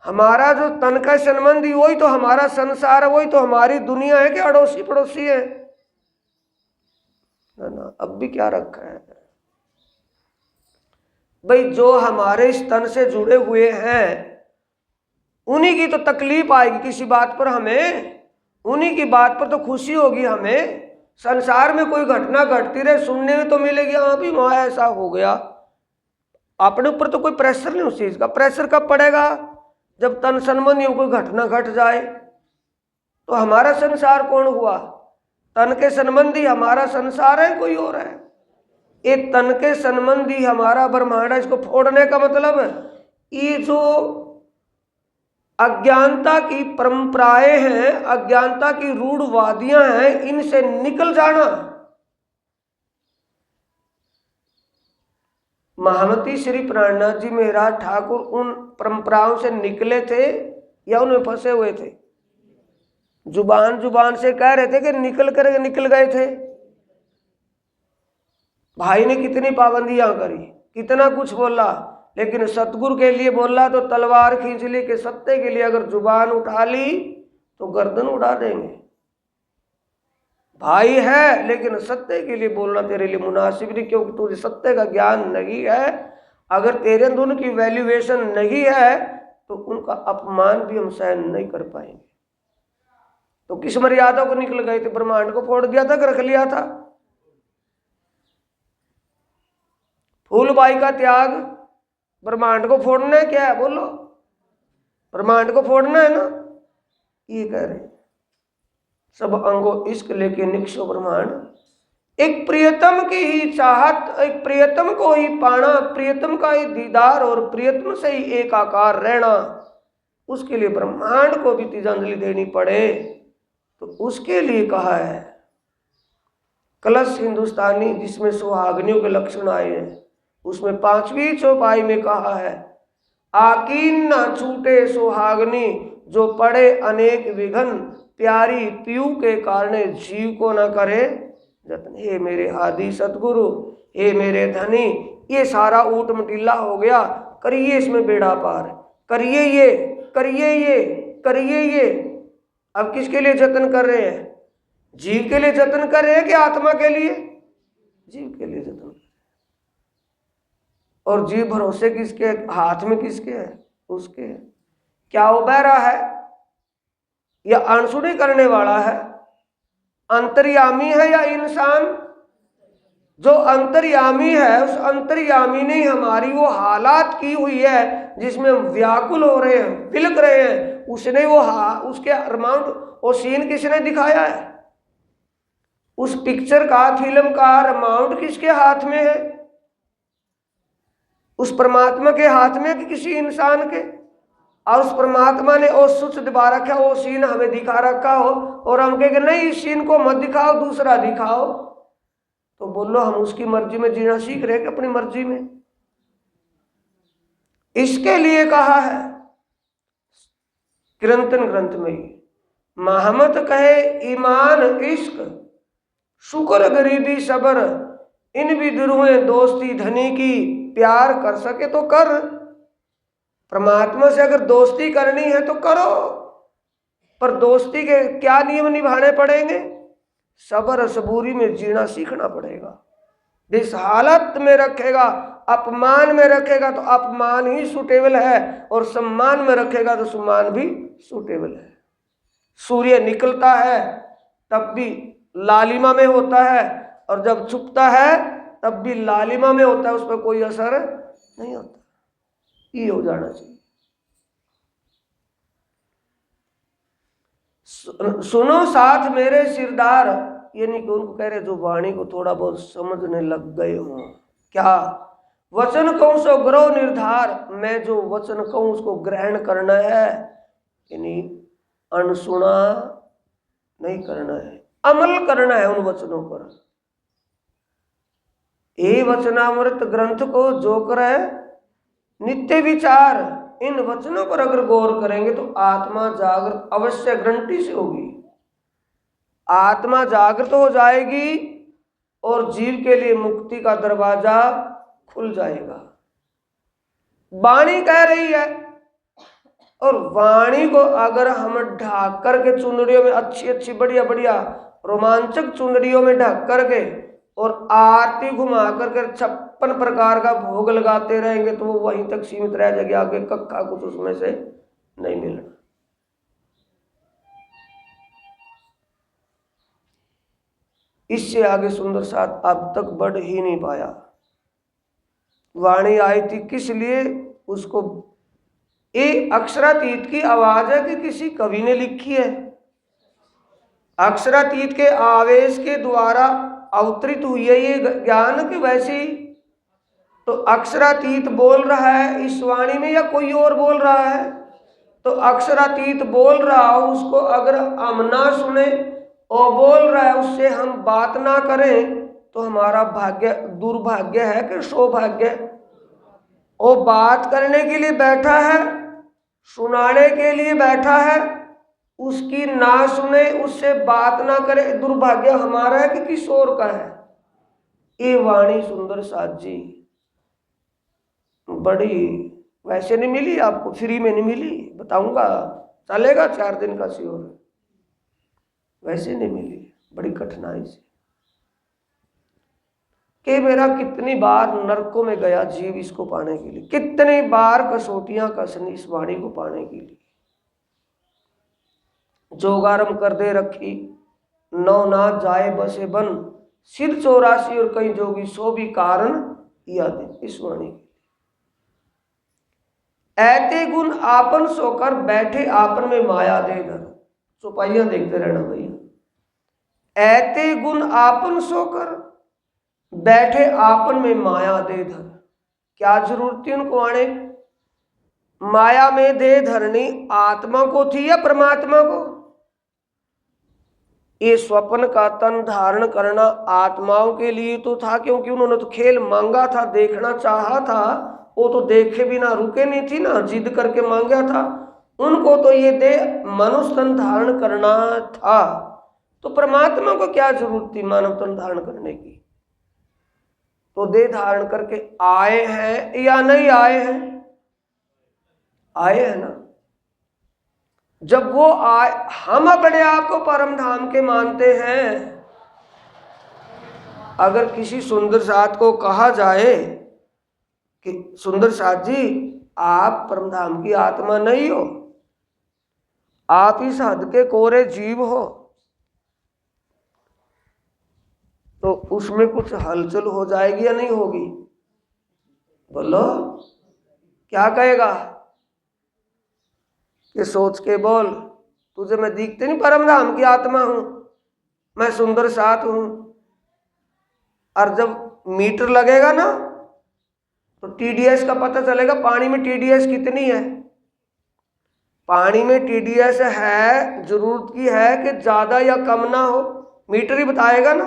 हमारा जो तन का संबंधी, वही तो हमारा संसार है, वही तो हमारी दुनिया है कि अड़ोसी पड़ोसी है ना? अब भी क्या रखा है भाई? जो हमारे इस तन से जुड़े हुए हैं उन्हीं की तो तकलीफ आएगी किसी बात पर हमें, उन्हीं की बात पर तो खुशी होगी हमें। संसार में कोई घटना घटती रहे, सुनने में तो मिलेगी हाँ भी वहां ऐसा हो गया, अपने ऊपर तो कोई प्रेशर नहीं उस चीज का। प्रेशर कब पड़ेगा? जब तन संबंधी कोई घटना घट जाए। तो हमारा संसार कौन हुआ? तन के संबंधी हमारा संसार है, कोई और है? ये तन के संबंधी हमारा ब्रह्मांड है। इसको फोड़ने का मतलब ये जो अज्ञानता की परंपराएं हैं, अज्ञानता की रूढ़वादियां हैं, इनसे निकल जाना। महामती श्री प्राणनाथ जी महाराज ठाकुर उन परंपराओं से निकले थे या उनमें फंसे हुए थे? जुबान जुबान से कह रहे थे कि निकल गए थे। भाई ने कितनी पाबंदियां करी, कितना कुछ बोला, लेकिन सतगुरु के लिए बोला तो तलवार खींच ली कि सत्य के लिए अगर जुबान उठा ली तो गर्दन उड़ा देंगे। भाई है लेकिन सत्य के लिए बोलना तेरे लिए मुनासिब नहीं, क्योंकि तुझे सत्य का ज्ञान नहीं है। अगर तेरे अंदर उनकी वैल्यूएशन नहीं है तो उनका अपमान भी हम सहन नहीं कर पाएंगे। तो किस मर्यादा को निकल गए थे? ब्रह्मांड को फोड़ दिया था कि रख लिया था? फूलबाई का त्याग ब्रह्मांड को फोड़ना है क्या है? बोलो, ब्रह्मांड को फोड़ना है ना? ये कह रहे सब अंगो इश्क लेके निक्षो ब्रह्मांड। एक प्रियतम की ही चाहत, एक प्रियतम को ही पाना, प्रियतम का ही दीदार और प्रियतम से ही एक आकार रहना, उसके लिए ब्रह्मांड को भी तिजंजलि देनी पड़े तो उसके लिए कहा है कलश हिंदुस्तानी जिसमें सुहागनियों के लक्षण आए हैं, उसमें 5वीं चौपाई में कहा है, आकीन न छूटे सुहागनी, जो पड़े अनेक विघन, प्यारी पीयू के कारण जीव को न करे जतन। हे मेरे आदि सतगुरु, हे मेरे धनी, ये सारा ऊट मटीला हो गया, करिए इसमें बेड़ा पार, करिए ये, करिए ये, करिए ये। अब किसके लिए जतन कर रहे हैं? जीव के लिए जतन कर रहे हैं कि आत्मा के लिए? जीव के लिए जतन कर रहे हैं। और जीव भरोसे किसके? हाथ में किसके है? उसके है। क्या वो बहरा है या अनसुनी करने वाला है? अंतर्यामी है या इंसान? जो अंतर्यामी है, उस अंतर्यामी ने हमारी वो हालात की हुई है जिसमें हम व्याकुल हो रहे हैं, बिलक रहे हैं, उसने वो उसके अमाउंट, वो सीन किसने दिखाया है? उस पिक्चर का, फिल्म का अमाउंट किसके हाथ में है? उस परमात्मा के हाथ में कि किसी इंसान के? और उस परमात्मा ने वो स्विच दबा रखा, वो सीन हमें दिखा रखा हो और हम कहेंगे नहीं इस सीन को मत दिखाओ, दूसरा दिखाओ, तो बोलो हम उसकी मर्जी में जीना सीख रहे हैं कि अपनी मर्जी में? इसके लिए कहा है कीर्तन ग्रंथ में ही, महमत कहे ईमान इश्क, शुक्र गरीबी सबर, इन भी दुरुएं दोस्ती धनी की, प्यार कर सके तो कर। परमात्मा से अगर दोस्ती करनी है तो करो, पर दोस्ती के क्या नियम निभाने पड़ेंगे? सबर सबूरी में जीना सीखना पड़ेगा। जिस हालत में रखेगा, अपमान में रखेगा तो अपमान ही सुटेबल है, और सम्मान में रखेगा तो सम्मान भी सुटेबल है। सूर्य निकलता है तब भी लालिमा में होता है, और जब छुपता है तब भी लालिमा में होता है, उस पर कोई असर नहीं होता। ये हो जाना चाहिए। सुनो साथ मेरे सिरदार, ये नहीं कि उनको कह रहे जो वाणी को थोड़ा बहुत समझने लग गए हो। क्या वचन कहूं सो ग्रह निर्धार, मैं जो वचन कहूं उसको ग्रहण करना है, यानी अनसुना नहीं करना है, अमल करना है उन वचनों पर। ये वचनामृत ग्रंथ को जो करे नित्य विचार, इन वचनों पर अगर गौर करेंगे तो आत्मा जागृत अवश्य ग्रंथि से होगी। आत्मा जागृत हो जाएगी और जीव के लिए मुक्ति का दरवाजा खुल जाएगा। वाणी कह रही है, और वाणी को अगर हम ढक करके चुनरियों में अच्छी अच्छी बढ़िया बढ़िया रोमांचक चुनरियों में ढक करके और आरती घुमा करके 56 प्रकार का भोग लगाते रहेंगे तो वो वहीं तक सीमित रह जाएगी, आगे कक्का कुछ उसमें से नहीं मिलना। इससे आगे सुंदर साथ अब तक बढ़ ही नहीं पाया। वाणी आई थी किस लिए? उसको ये अक्षरातीत की आवाज है कि किसी कवि ने लिखी है? अक्षरातीत के आवेश के द्वारा अवतरित हुई है ये ज्ञान की वैसी? तो अक्षरातीत बोल रहा है इस वाणी में या कोई और बोल रहा है? तो अक्षरातीत बोल रहा हो, उसको अगर हम ना सुने और बोल रहा है उससे हम बात ना करें तो हमारा भाग्य दुर्भाग्य है कि सौभाग्य? वो बात करने के लिए बैठा है, सुनाने के लिए बैठा है, उसकी ना सुने, उससे बात ना करे, दुर्भाग्य हमारा है कि किस और का है? ये वाणी सुंदर साथ जी बड़ी वैसे नहीं मिली आपको, फ्री में नहीं मिली, बताऊंगा, चलेगा 4 दिन का श्योर, वैसे नहीं मिली, बड़ी कठिनाई से। कि मेरा कितनी बार नरकों में गया जीव इसको पाने के लिए, कितनी बार कसौटियां कसनी इस वाणी को पाने के लिए। जोगारम कर दे रखी नौ ना जाए बसे बन, सिर 84 और कई जोगी सो भी कारण याद इस वाणी। ऐते गुण आपन सोकर बैठे आपन में माया दे धर, चौपाइयां देखते रहना भैया। ऐते गुण आपन सोकर बैठे आपन में माया दे धर, क्या जरूरत थी उनको आने? माया में दे धरनी आत्मा को थी या परमात्मा को? ये स्वप्न का तन धारण करना आत्माओं के लिए तो था, क्योंकि उन्होंने तो खेल मांगा था, देखना चाहा था, वो तो देखे बिना रुके नहीं थी ना, जिद करके मांगा था। उनको तो ये दे मनुष्य तन धारण करना था, तो परमात्मा को क्या जरूरत थी मानव तन धारण करने की। तो देह धारण करके आए हैं या नहीं आए हैं? आए हैं ना। जब वो आए, हम अपने आप को परम धाम के मानते हैं। अगर किसी सुंदर साथ को कहा जाए कि सुंदर साथ जी आप परम धाम की आत्मा नहीं हो, आप इस हद के कोरे जीव हो, तो उसमें कुछ हलचल हो जाएगी या नहीं होगी? बोलो, क्या कहेगा? कि सोच के बोल, तुझे मैं दिखते नहीं परम धाम की आत्मा हूं, मैं सुंदर साथ हूं। और जब मीटर लगेगा ना तो टीडीएस का पता चलेगा। पानी में टीडीएस कितनी है? पानी में टीडीएस है, जरूरत की है कि ज्यादा या कम ना हो, मीटर ही बताएगा ना।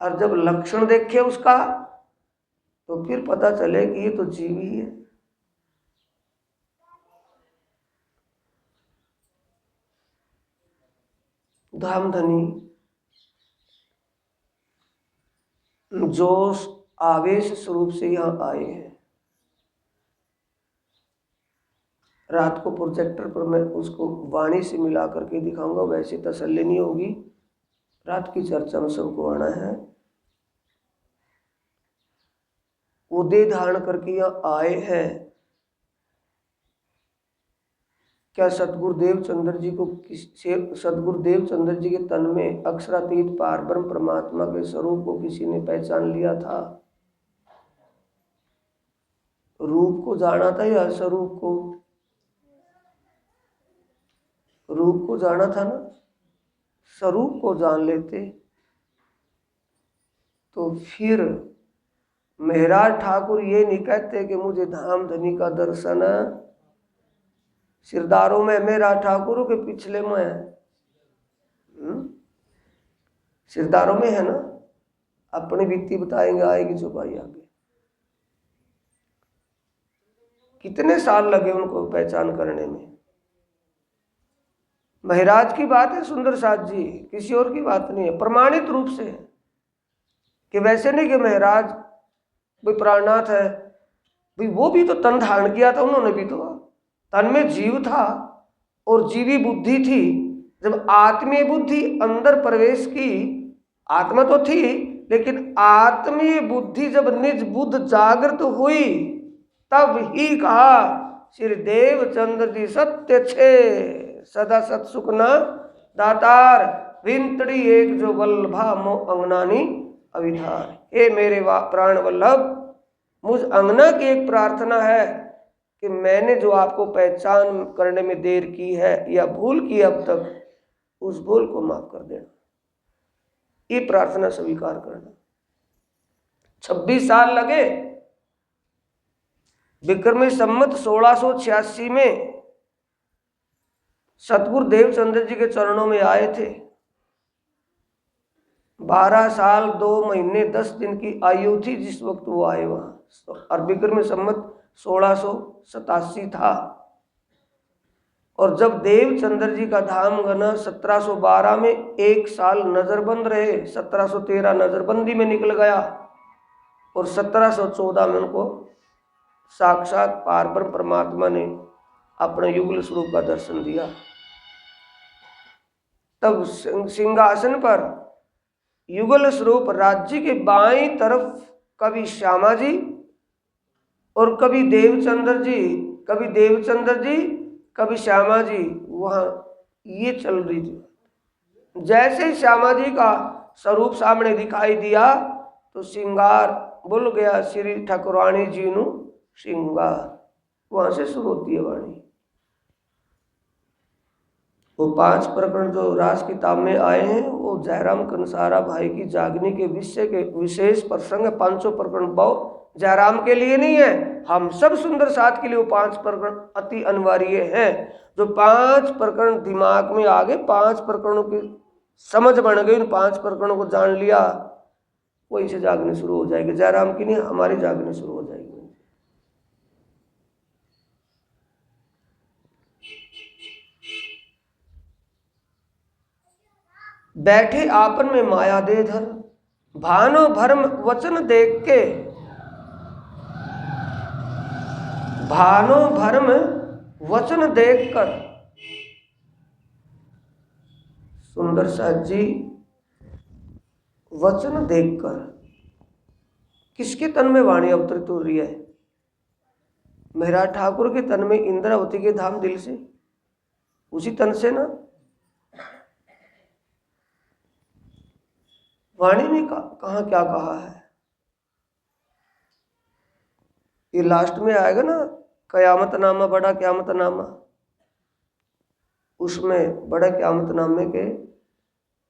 और जब लक्षण देखे उसका तो फिर पता चले कि ये तो जीव ही है। धाम धनी जो आवेश स्वरूप से यहाँ आए हैं, रात को प्रोजेक्टर पर मैं उसको वाणी से मिला करके दिखाऊंगा, वैसे तसल्ली नहीं होगी, रात की चर्चा में सबको आना है। वो देह धारण करके यहाँ आए हैं। क्या सतगुरुदेव चंद्र जी को सतगुरुदेव चंद्र जी के तन में अक्षरातीत पारब्रह्म परमात्मा के स्वरूप को किसी ने पहचान लिया था? रूप को जाना था या स्वरूप को? रूप को जाना था ना। स्वरूप को जान लेते तो फिर महाराज ठाकुर ये नहीं कहते कि मुझे धाम धनी का दर्शन सिरदारों में मेरा ठाकुर के पिछले में है। सिरदारों में है ना, अपनी बीती बताएंगे, आएगी चौपाई आगे। कितने साल लगे उनको पहचान करने में। महाराज की बात है सुंदर साथ जी, किसी और की बात नहीं है। प्रमाणित रूप से कि वैसे नहीं कि महाराज भाई प्राणनाथ है, भाई वो भी तो तन धारण किया था, उन्होंने भी तो तन में जीव था और जीवी बुद्धि थी। जब आत्मीय बुद्धि अंदर प्रवेश की, आत्मा तो थी लेकिन आत्मीय बुद्धि जब निज बुद्ध जागृत हुई तब ही कहा श्री देव चंद्र जी सत्य छे सदा सत सुख न दातार विंतड़ी एक जो वल्लभा मो अंगनानी अविधार। हे मेरे प्राण वल्लभ, मुझ अंगना की एक प्रार्थना है कि मैंने जो आपको पहचान करने में देर की है या भूल की अब तक, उस भूल को माफ कर देना। ये प्रार्थना स्वीकार करना। 26 साल लगे। विक्रमी संमत 1686 में सतगुरु देवचंद्र जी के चरणों में आए थे। 12 साल 2 महीने 10 दिन की आयु थी जिस वक्त वो आए वहां, और विक्रमी संमत 1687 था। और जब देवचंद्र जी का धाम गना 1712 में 1 साल नजरबंद रहे, 1713 नजरबंदी में निकल गया और 1714 में उनको साक्षात पारब्रह्म परमात्मा ने अपने युगल स्वरूप का दर्शन दिया। तब सिंहासन पर युगल स्वरूप राज्य के बाईं तरफ कभी श्यामा जी और कभी देवचंद्र जी, कभी देवचंद्र जी कभी श्यामा जी, वहां ये चल रही थी। जैसे ही श्यामा जी का स्वरूप सामने दिखाई दिया तो श्रृंगार बोल गया श्री ठाकुराणी जी नु श्रृंगार, वहां से शुरू होती है वाणी। वो 5 प्रकरण जो रास किताब में आए हैं वो जयराम कंसारा भाई की जागने के विषय के विशेष प्रसंग है। 500 प्रकरण बहुत जयराम के लिए नहीं है, हम सब सुंदर साथ के लिए वो 5 प्रकरण अति अनिवार्य है। जो 5 प्रकरण दिमाग में आ गए, 5 प्रकरणों के समझ बन गई, उन 5 प्रकरणों को जान लिया, वही से जागनी शुरू हो जाएगी। जयराम की नहीं, हमारी जागनी शुरू हो जाएगी। बैठे आपन में माया दे धर, भानो भरम वचन देख के, भानो भरम वचन देखकर। सुंदर साथ जी वचन देखकर किसके तन में वाणी अवतरित हो रही है? महाराज ठाकुर के तन में, इंद्रावती के धाम दिल से, उसी तन से ना। वाणी में कहा क्या कहा है? ये लास्ट में आएगा ना, कयामत नामा, बड़ा क्यामत नामा। उसमें बड़ा क्यामत नामे के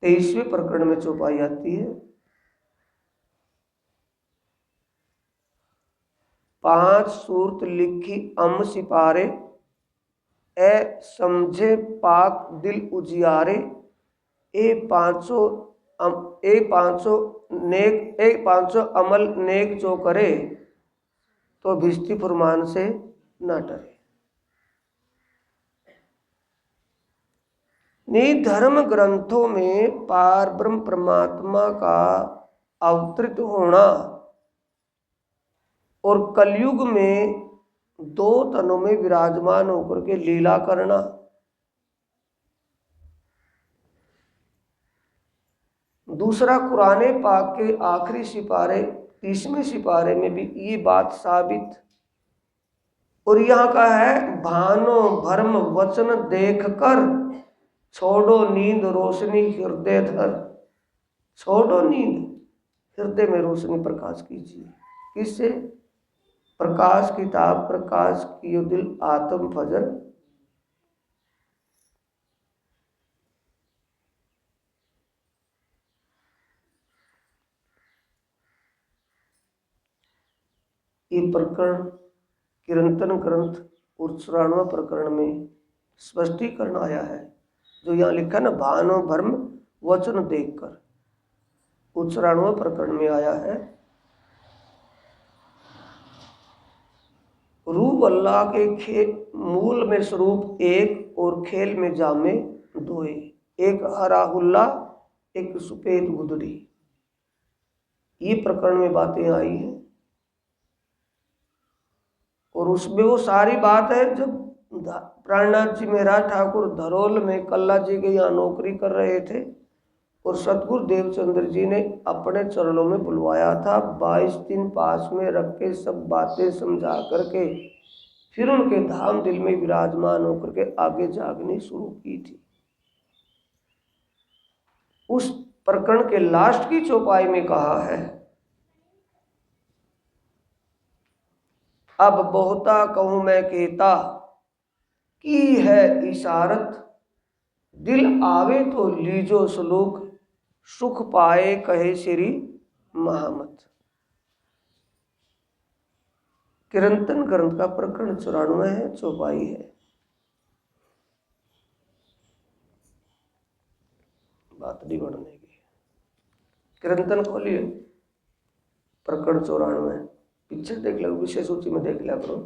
23वें प्रकरण में चौपाई आती है। 5 सूरत लिखी अम सिपारे, ए समझे पाक दिल उजियारे, ए पांचों अमल नेक जो करे, तो भिष्टि फुरमान से न डरे। धर्म ग्रंथों में पार ब्रह्म परमात्मा का अवतरित होना और कलयुग में 2 तनों में विराजमान होकर के लीला करना, दूसरा कुराने पाक के आखिरी सिपारे 30वें सिपारे में भी ये बात साबित। और यहाँ का है, भानो भरम वचन देखकर, छोड़ो नींद रोशनी हृदय धर। छोड़ो नींद, हृदय में रोशनी प्रकाश कीजिए। किससे? प्रकाश किताब प्रकाश कियो दिल आत्म फजर। ये प्रकरण किरंतन ग्रंथ और 94 प्रकरण में स्पष्टीकरण आया है। जो यहाँ लिखा ना, भानो भरम वचन देखकर, 94 प्रकरण में आया है। रूप अल्लाह के मूल में स्वरूप एक और खेल में जामे दोए, एक हराहुल्ला एक सुपेद गुदड़ी। ये प्रकरण में बातें आई हैं। और उसमें वो सारी बात है जब प्राणनाथ जी महाराज ठाकुर धरोल में कल्ला जी के यहाँ नौकरी कर रहे थे और सतगुरु देवचंद्र जी ने अपने चरणों में बुलवाया था। 22 दिन पास में रख के सब बातें समझा करके फिर उनके धाम दिल में विराजमान होकर के आगे जागनी शुरू की थी। उस प्रकरण के लास्ट की चौपाई में कहा है, अब बहुता कहूं मैं कहता, की है इशारत, दिल आवे तो लीजो सलूक, सुख पाए कहे श्री महामत। किरंतन ग्रंथ का प्रकरण 94 है, चौपाई है। बात नहीं बढ़ने की। किरंतन खोलिए, प्रकरण 94 पीछे देख लो, विषय सूची में देख लिया करो।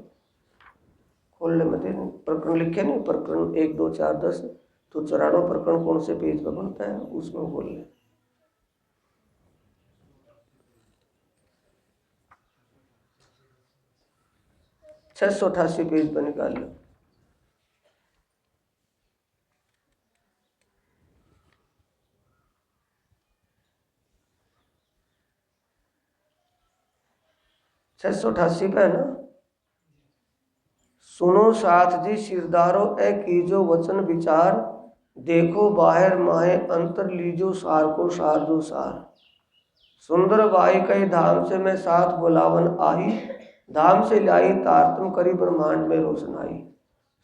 खोलने में दे प्रकरण लिखे नहीं, प्रकरण 1 2 4 10, तो 94 प्रकरण कौन से पेज पर बनता है उसमें खोल ले। छह 688 पेज पर निकाल लो। छह 688 पे है ना। सुनो साथ जी सिरदारो ए कीजो वचन विचार, देखो बाहर माहे अंतर लीजो सार को सार जो सार। सुंदर बाई कई धाम से मैं साथ बुलावन आई, धाम से लाई तारतम करी ब्रह्मांड में रोशन आई।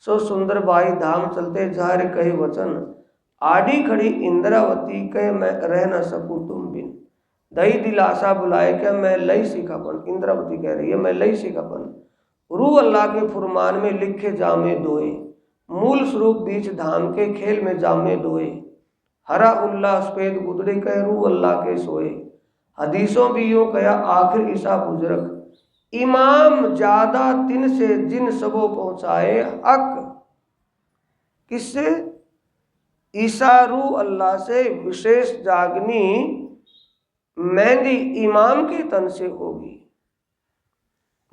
सो सुंदर बाई धाम चलते जा रे कहे वचन, आड़ी खड़ी इंद्रावती कहे मैं रह न सकूं तुम बिन। दही दिलासा बुलाए क्या मैं लई सिखापन, इंद्रावती कह रही है मैं लई सिखापन। रू अल्लाह के फुरमान में लिखे जामे दोए, मूल स्वरूप बीच धाम के खेल में जामे दोए। हरा उल्ला सफेद गुदड़ी कह रू अल्लाह के सोए। हदीसों भी यूं कया आखिर ईसा बुजुर्ग, इमाम ज्यादा तिन से जिन सबो पहुंचाए हक। किससे? ईसा रू अल्लाह से विशेष जागनी मेहंदी इमाम के तन से होगी,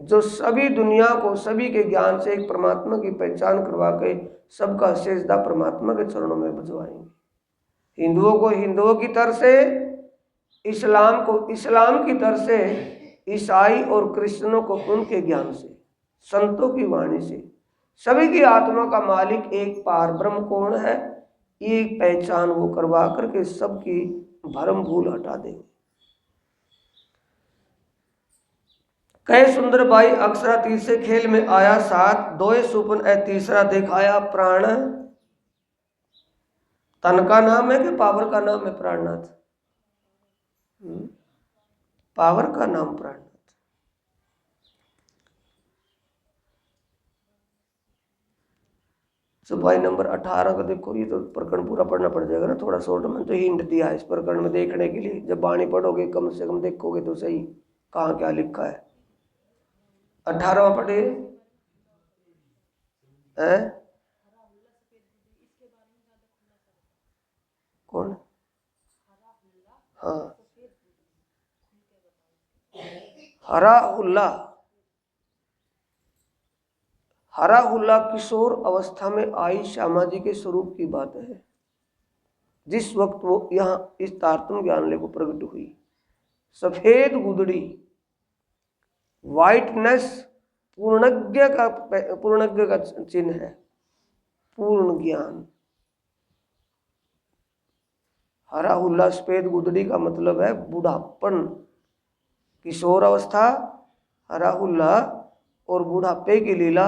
जो सभी दुनिया को सभी के ज्ञान से एक परमात्मा की पहचान करवा के सबका सेजदा परमात्मा के चरणों में बजवाएंगे। हिंदुओं को हिंदुओं की तरफ से, इस्लाम को इस्लाम की तरफ से, ईसाई और क्रिश्चियनों को उनके ज्ञान से, संतों की वाणी से। सभी की आत्मा का मालिक एक पार ब्रह्म कौन है, ये पहचान वो करवा करके सबकी भरम भूल हटा देंगे। कहे सुंदर बाई अक्षरा तीसरे खेल में आया साथ, दोए सुपन ए तीसरा दिखाया प्राण। तन का नाम है कि पावर का नाम है प्राणनाथ? पावर का नाम प्राणनाथ। चौपाई नंबर 18 का देखो, ये तो प्रकरण पूरा पढ़ना पड़ जाएगा ना, थोड़ा शॉर्ट में तो हिंट दिया है इस प्रकरण में देखने के लिए। जब वाणी पढ़ोगे कम से कम देखोगे तो सही कहाँ क्या लिखा है। 18वां पढ़े है कौन? हाँ, हरा हुल्ला। हरा हुल्ला किशोर अवस्था में आई श्यामा जी के स्वरूप की बात है, जिस वक्त वो यहाँ इस तारतम ज्ञान ले को प्रकट हुई। सफेद गुदड़ी, वाइटनेस पूर्णज्ञ का चिन्ह है, पूर्ण ज्ञान। हरा हुल्ला सफेद गुदड़ी का मतलब है बुढ़ापन, किशोर अवस्था, हरा हुल्ला और बुढ़ापे की लीला।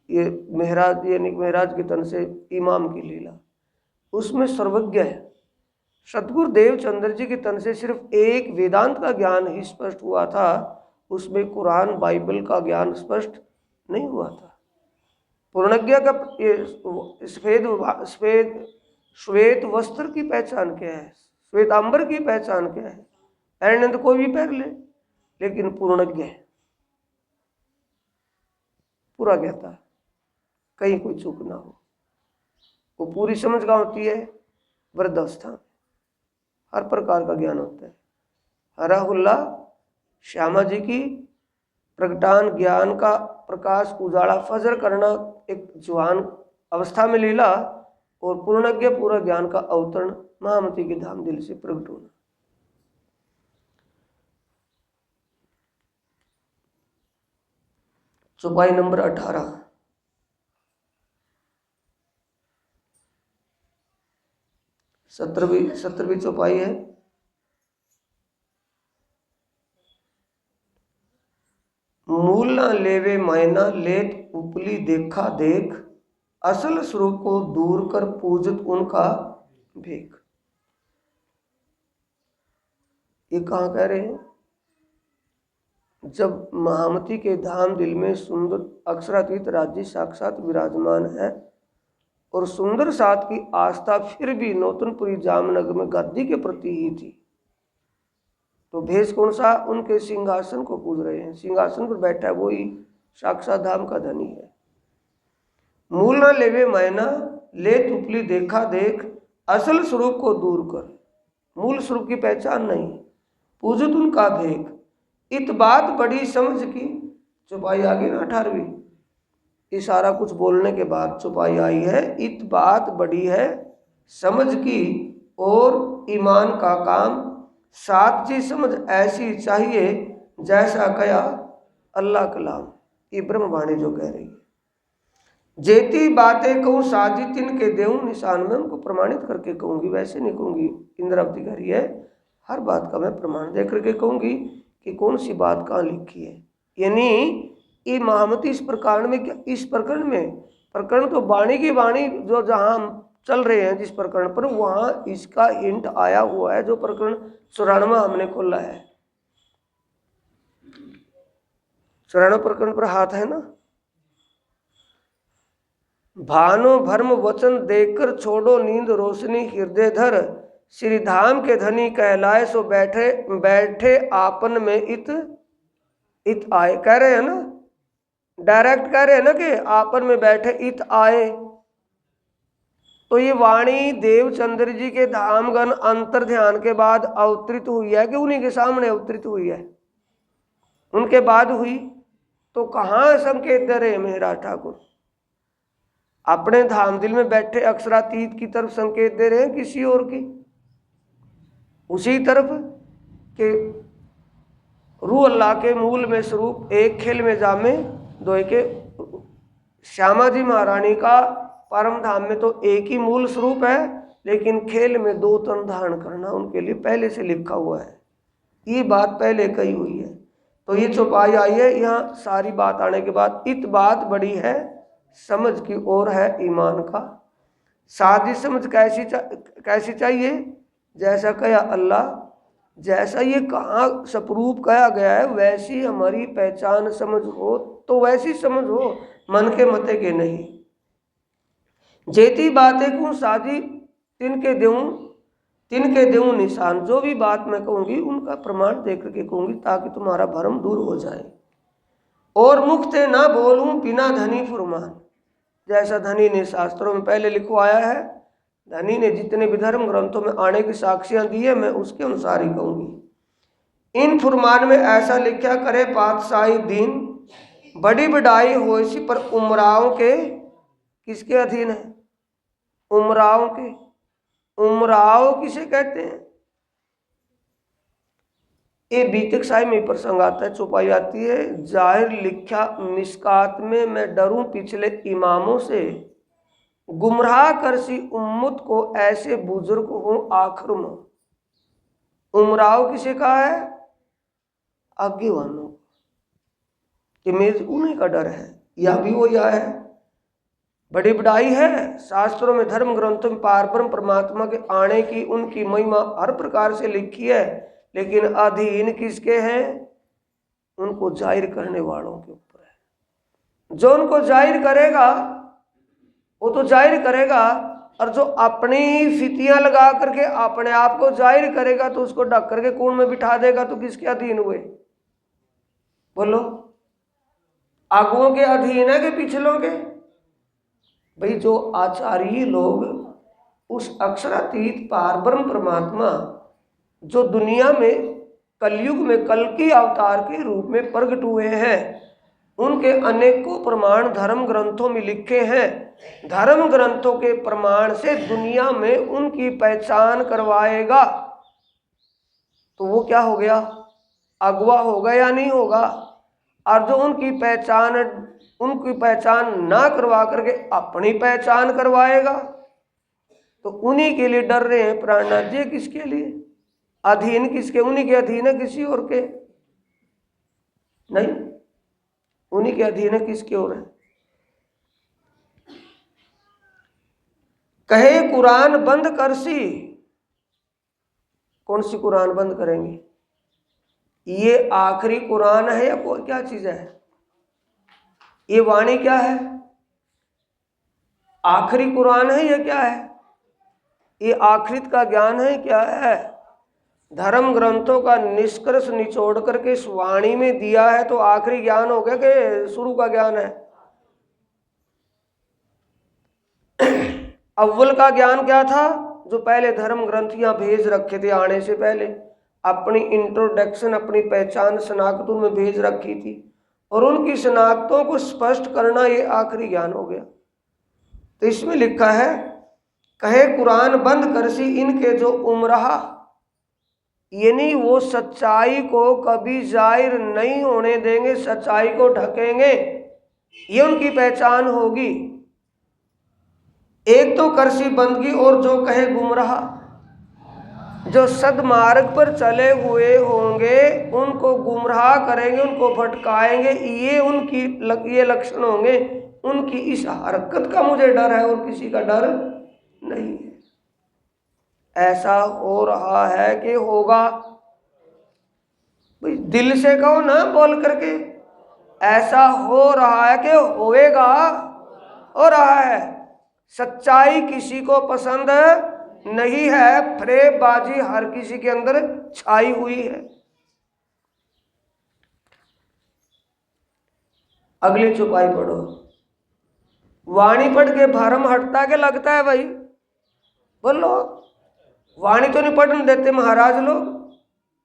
ये महराज यानी महराज के तन से इमाम की लीला, उसमें सर्वज्ञ है। सतगुरु देवचंद्र जी के तन से सिर्फ एक वेदांत का ज्ञान ही स्पष्ट हुआ था, उसमें कुरान बाइबल का ज्ञान स्पष्ट नहीं हुआ था। पूर्णज्ञ का सफेद श्वेत वस्त्र की पहचान क्या है, श्वेतांबर की पहचान क्या है? आनंद कोई भी पहन ले, लेकिन पूर्णज्ञ है, पूरा ज्ञाता, कहीं कोई चूक ना हो। वो पूरी समझ का होती है वृद्धावस्था में, हर प्रकार का ज्ञान होता है। हरा हुल्ला श्यामा जी की प्रगटान ज्ञान का प्रकाश उजाला फजर करना एक जवान अवस्था में लीला, और पूर्णज्ञ पूरा ज्ञान का अवतरण महामती के धाम दिल से प्रकट होना। चौपाई नंबर 18, सत्रहवीं चौपाई है। मूल ना लेवे मायना लेत उपली देखा देख, असल स्वरूप को दूर कर पूजत उनका भेख। ये कहाँ कह रहे हैं? जब महामती के धाम दिल में सुंदर अक्षरातीत राज्य साक्षात विराजमान है, और सुंदर साथ की आस्था फिर भी नौतनपुरी जामनगर में गद्दी के प्रति ही थी, तो भेष कौन सा? उनके सिंहासन को पूज रहे हैं। सिंहासन पर बैठा है वही साक्षात धाम का धनी है। मूल ना लेवे मायना ले तुपली देखा देख, असल स्वरूप को दूर कर, मूल स्वरूप की पहचान नहीं, पूजत उनका भेख। इत बात बड़ी समझ की, चौपाई आ गई ना 18वीं, इशारा कुछ बोलने के बाद चौपाई आई है। इत बात बड़ी है समझ की, और ईमान का काम सात चीज समझ ऐसी चाहिए, जैसा कया अल्लाह कलाम। ये ब्रह्मवाणी जो कह रही है, जेती बातें कहूँ साजी तिन के देऊँ निशान में, उनको प्रमाणित करके कहूँगी, वैसे नहीं कहूँगी। इंद्रावती कह रही है हर बात का मैं प्रमाण दे करके कहूँगी कि कौन सी बात कहाँ लिखी है। यानी ये महामती इस प्रकरण में क्या, इस प्रकरण तो वाणी की वाणी जो जहाँ हम चल रहे हैं जिस प्रकरण पर, वहाँ इसका हिंट आया हुआ है। जो प्रकरण 94 हमने खोला है, 94 प्रकरण पर हाथ है ना, भानो भर्म वचन देकर छोड़ो नींद रोशनी हृदय धर। श्री धाम के धनी कहलाए सो बैठे बैठे आपन में इत इत आए। कह रहे हैं ना, डायरेक्ट कह रहे हैं ना कि आपन में बैठे इत आए। तो ये वाणी देवचंद्र जी के धामगन अंतर ध्यान के बाद अवतरित हुई है कि उन्हीं के सामने अवतरित हुई है? उनके बाद हुई। तो कहाँ संकेत दे रहे मेहरा ठाकुर? अपने धाम दिल में बैठे अक्षरातीत की तरफ संकेत दे रहे हैं, किसी और की? उसी तरफ के रूह अल्लाह के मूल में स्वरूप एक खेल में जामे दो के। श्यामा जी महारानी का परम धाम में तो एक ही मूल स्वरूप है, लेकिन खेल में दो तन धारण करना उनके लिए पहले से लिखा हुआ है। ये बात पहले कही हुई है। तो ये चौपाई आई है, यहाँ सारी बात आने के बाद इत बात बड़ी है समझ की ओर है ईमान का। सादी समझ कैसी चाहिए? जैसा कहा अल्लाह, जैसा ये कहाँ सप्रूप कहा गया है वैसी हमारी पहचान समझ हो, तो वैसी समझ हो, मन के मते के नहीं। जेती बातें कहूँ साजी तिनके देऊँ निशान। जो भी बात मैं कहूँगी उनका प्रमाण दे करके कहूँगी, ताकि तुम्हारा भ्रम दूर हो जाए। और मुख से ना बोलूँ बिना धनी फुरमान। जैसा धनी ने शास्त्रों में पहले लिखवाया है, धनी ने जितने भी धर्म ग्रंथों में आने की साक्षियां दी है, मैं उसके अनुसार ही कहूँगी। इन फुरमान में ऐसा लिखा करे पातशाही दीन, बड़ी बढ़ाई हो इसी पर उमराव के किसके अधीन है? उमराव के। उमराव किसे कहते हैं? ये बीतक साई में प्रसंग आता है, चौपाई आती है। जाहिर लिखा मिस्कात में मैं डरूं पिछले इमामों से, गुमराह करसी उम्मत को ऐसे बुजुर्ग हूं आखिर में। उमराव किसे कहा है? आज्ञावानों। उन्हीं का डर है, या भी वो या है। बड़ी बढ़ाई है शास्त्रों में धर्म ग्रंथों में पारब्रह्म परमात्मा के आने की उनकी महिमा हर प्रकार से लिखी है, लेकिन अधीन किसके हैं? उनको जाहिर करने वालों के ऊपर है। जो उनको जाहिर करेगा वो तो जाहिर करेगा, और जो अपनी ही फितियां लगा करके अपने आप को जाहिर करेगा तो उसको ढक करके कूड़ में बिठा देगा, तो किसके अधीन हुए? बोलो, आगुओं के अधीन है कि पिछलों के? भाई जो आचार्य लोग उस अक्षरातीत पारब्रह्म परमात्मा जो दुनिया में कलयुग में कल की अवतार के रूप में प्रकट हुए हैं, उनके अनेकों प्रमाण धर्म ग्रंथों में लिखे हैं। धर्म ग्रंथों के प्रमाण से दुनिया में उनकी पहचान करवाएगा, तो वो क्या हो गया? अगवा होगा या नहीं होगा? और जो उनकी पहचान ना करवा करके अपनी पहचान करवाएगा, तो उन्हीं के लिए डर रहे हैं प्राणनाथ जी। किसके लिए? अधीन किसके? उन्हीं के अधीन है, किसी और के नहीं। उन्हीं के अधीन है, किसके और है? कहे कुरान बंद करसी। कौन सी कुरान बंद करेंगे? ये आखिरी कुरान है या कोई क्या चीज है? ये वाणी क्या है? आखिरी कुरान है या क्या है? ये आखिरत का ज्ञान है क्या है? धर्म ग्रंथों का निष्कर्ष निचोड़ करके इस वाणी में दिया है, तो आखिरी ज्ञान हो गया कि शुरू का ज्ञान है? अव्वल का ज्ञान क्या था? जो पहले धर्म ग्रंथियां भेज रखे थे आने से पहले, अपनी इंट्रोडक्शन अपनी पहचान शनाख्त उनमें भेज रखी थी, और उनकी शनाख्तों को स्पष्ट करना ये आखिरी ज्ञान हो गया। तो इसमें लिखा है कहे कुरान बंद करसी इनके जो उमराह, यानी वो सच्चाई को कभी जाहिर नहीं होने देंगे, सच्चाई को ढकेंगे, ये उनकी पहचान होगी। एक तो करसी बंदगी, और जो कहे गुमराह, जो सदमार्ग पर चले हुए होंगे उनको गुमराह करेंगे, उनको भटकाएंगे, ये उनकी ये लक्षण होंगे। उनकी इस हरकत का मुझे डर है और किसी का डर नहीं है। ऐसा हो रहा है कि होगा? भाई दिल से कहो ना, बोल करके। ऐसा हो रहा है कि होएगा? हो रहा है। सच्चाई किसी को पसंद नहीं है, फरेबबाजी हर किसी के अंदर छाई हुई है। अगली चौपाई पढ़ो। वाणी पढ़ के भरम हटता के लगता है भाई? बोलो, वाणी तो नहीं पढ़ने देते महाराज लोग।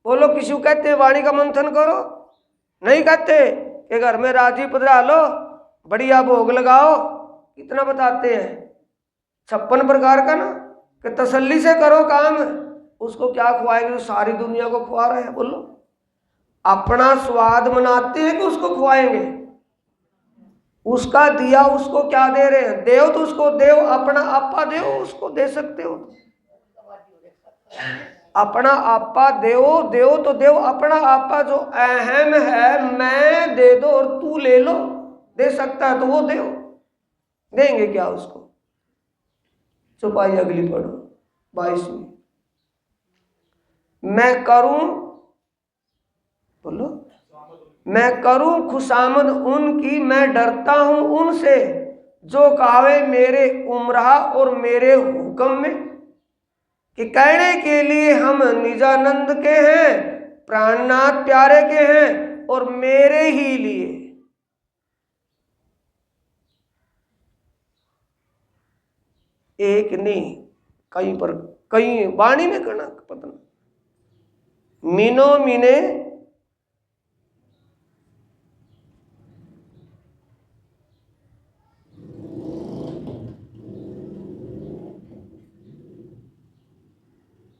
बोलो, किसी को कहते वाणी का मंथन करो? नहीं कहते कि घर में राजी पधरा लो, बढ़िया भोग लगाओ, कितना बताते हैं 56 प्रकार का ना, कि तसल्ली से करो काम। उसको क्या खुआएंगे जो सारी दुनिया को खुआ रहे हैं? बोलो, अपना स्वाद मनाते हैं कि उसको खुआएंगे? उसका दिया उसको क्या दे रहे हैं? देव तो उसको देव, अपना आपा देव उसको दे सकते हो। अपना आपा देव, देव तो देव, अपना आपा जो अहम है, मैं दे दो और तू ले लो, दे सकता है तो वो देव, देंगे क्या उसको? चौपाई अगली पढ़ो, 22वीं। मैं करूं, बोलो, मैं करूं खुशामद उनकी, मैं डरता हूं उनसे जो कहावे मेरे उमराह और मेरे हुक्म में, कि कहने के लिए हम निजानंद के हैं, प्राणनाथ प्यारे के हैं और मेरे ही लिए। एक नहीं, कहीं पर कहीं वाणी में करना पता नहीं। मीनो मीने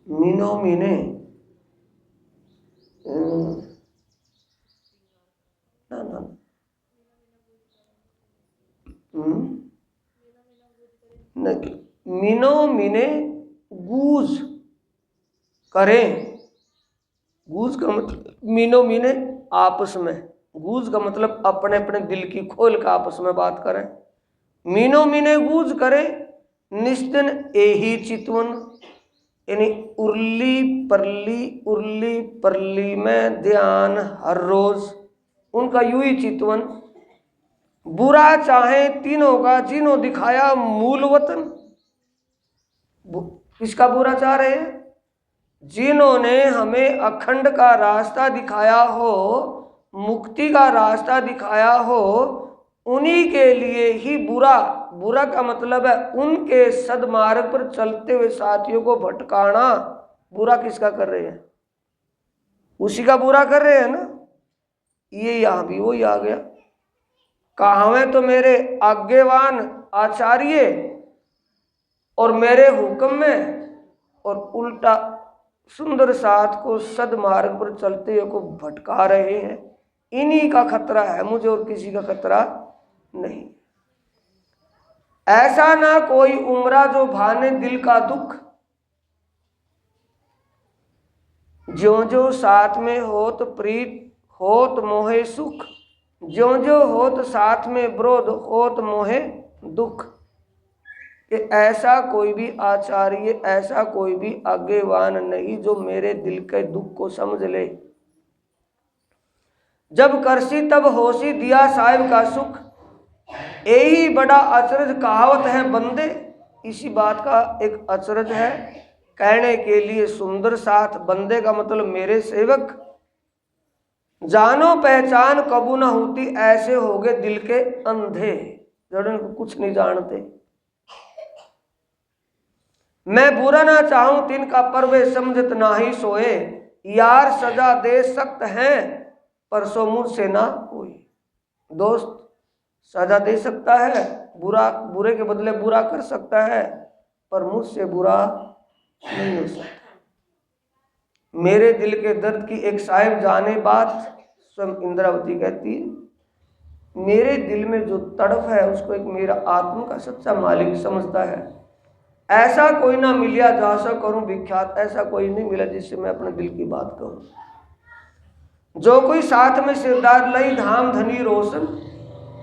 मीनो मीने ना ना नहीं, मीनो मीने गूज करें। गूज का मतलब मीनो मीने आपस में, गूज का मतलब अपने अपने दिल की खोल का आपस में बात करें। मीनो मीने गूज करें निस्दिन एही चितवन, यानी उर्ली परली में ध्यान हर रोज उनका यूं ही चितवन। बुरा चाहे तीनों का जिन्हों दिखाया मूल वतन। किसका बुरा चाह रहे हैं? जिन्होंने हमें अखंड का रास्ता दिखाया हो, मुक्ति का रास्ता दिखाया हो, उन्हीं के लिए ही बुरा। बुरा का मतलब है उनके सदमार्ग पर चलते हुए साथियों को भटकाना। बुरा किसका कर रहे हैं? उसी का बुरा कर रहे हैं ना। ये यहां भी वही आ गया, कहावे तो मेरे आज्ञावान आचार्य और मेरे हुक्म में, और उल्टा सुंदर साथ को सदमार्ग पर चलते हुए को भटका रहे हैं। इन्हीं का खतरा है, मुझे और किसी का खतरा नहीं। ऐसा ना कोई उमरा जो भाने दिल का दुख, ज्यों ज्यों साथ में होत प्रीत होत मोहे सुख, ज्यों ज्यों होत साथ में विरोध होत मोहे दुख। कि ऐसा कोई भी आचार्य, ऐसा कोई भी आज्ञावान नहीं जो मेरे दिल के दुख को समझ ले। जब करसी तब होशी दिया साहिब का सुख, यही बड़ा अचरज कहावत है बंदे। इसी बात का एक अचरज है, कहने के लिए सुंदर साथ, बंदे का मतलब मेरे सेवक। जानो पहचान कबू न होती, ऐसे हो गए दिल के अंधे जो कुछ नहीं जानते। मैं बुरा ना चाहूं तिनका पर वे समझत नाही सोए, यार सजा दे सकते हैं पर सो मुझसे ना कोई। दोस्त सजा दे सकता है, बुरा बुरे के बदले बुरा कर सकता है, पर मुझसे बुरा नहीं हो सकता। मेरे दिल के दर्द की एक साहिब जाने बात स्वयं इंद्रावती कहती है, मेरे दिल में जो तड़फ है उसको एक मेरा आत्मा का सच्चा मालिक समझता है। ऐसा कोई ना मिलिया जासा करूं विख्यात, ऐसा कोई नहीं मिला जिससे मैं अपने दिल की बात कहूं। जो कोई साथ में सिरदार लई धाम धनी रोशन,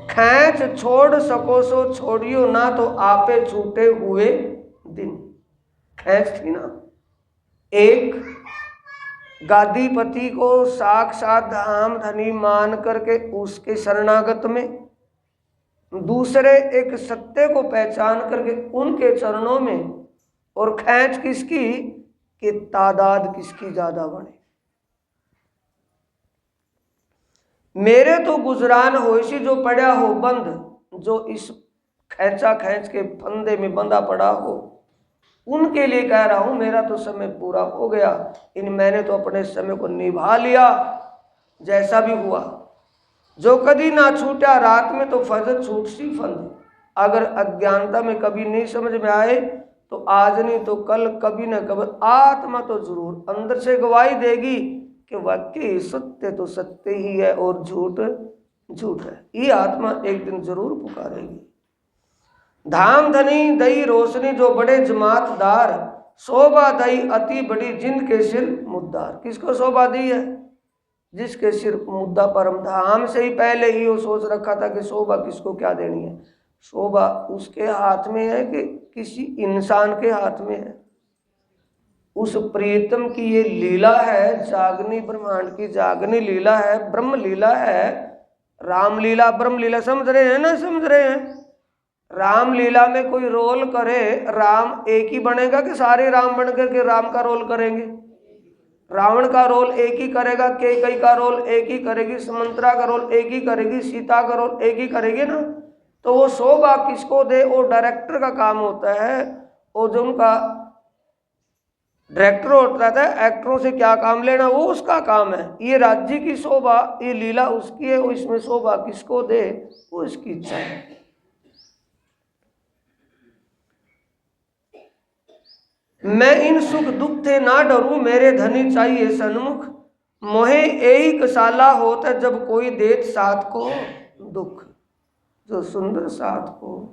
खैच छोड़ सको सो छोड़ियो ना तो आपे छूटे हुए दिन। खैच थी ना, एक गादीपति को साक्षात धाम धनी मान करके उसके शरणागत में दूसरे एक सत्य को पहचान करके उनके चरणों में, और खैंच किसकी कि तादाद किसकी ज्यादा बने। मेरे तो गुजरान हो इसी जो पड़ा हो बंद, जो इस खैंचा खैंच के फंदे में बंधा पड़ा हो, उनके लिए कह रहा हूं मेरा तो समय पूरा हो गया। मैंने तो अपने समय को निभा लिया जैसा भी हुआ। जो कभी ना छूटा रात में तो फजर छूट सी फंद। अगर अज्ञानता में कभी नहीं समझ में आए तो आज नहीं तो कल, कभी ना कभी आत्मा तो जरूर अंदर से गवाही देगी कि वाकई सत्य तो सत्य ही है और झूठ झूठ है। ये आत्मा एक दिन जरूर पुकारेगी। धाम धनी दई रोशनी जो बड़े जमातदार, शोभा दई अति बड़ी जिंद के सिर मुद्दार। किसको शोभा दी है? जिसके सिर मुद्दा परम धाम से ही पहले ही वो सोच रखा था कि शोभा किसको क्या देनी है। शोभा उसके हाथ में है कि किसी इंसान के हाथ में है। उस प्रीतम की ये लीला है, जागनी ब्रह्मांड की जागनी लीला है, ब्रह्म लीला है। राम लीला ब्रह्म लीला समझ रहे हैं ना? समझ रहे हैं? राम लीला में कोई रोल करे, राम एक ही बनेगा कि सारे राम बन करके राम का रोल करेंगे? रावण का रोल एक ही करेगा, कैकेयी का रोल एक ही करेगी, सुमंत्रा का रोल एक ही करेगी, सीता का रोल एक ही करेगी ना। तो वो शोभा किसको दे, वो डायरेक्टर का काम होता है। वो जो उनका डायरेक्टर होता था, एक्टरों से क्या काम लेना वो उसका काम है। ये राज्य की शोभा, ये लीला उसकी है, वो इसमें शोभा किसको दे वो इसकी इच्छा है। मैं इन सुख दुख थे ना डरूं, मेरे धनी चाहिए सन्मुख। मोहे यही कसाला होता जब कोई देत साथ को दुख। जो सुंदर साथ को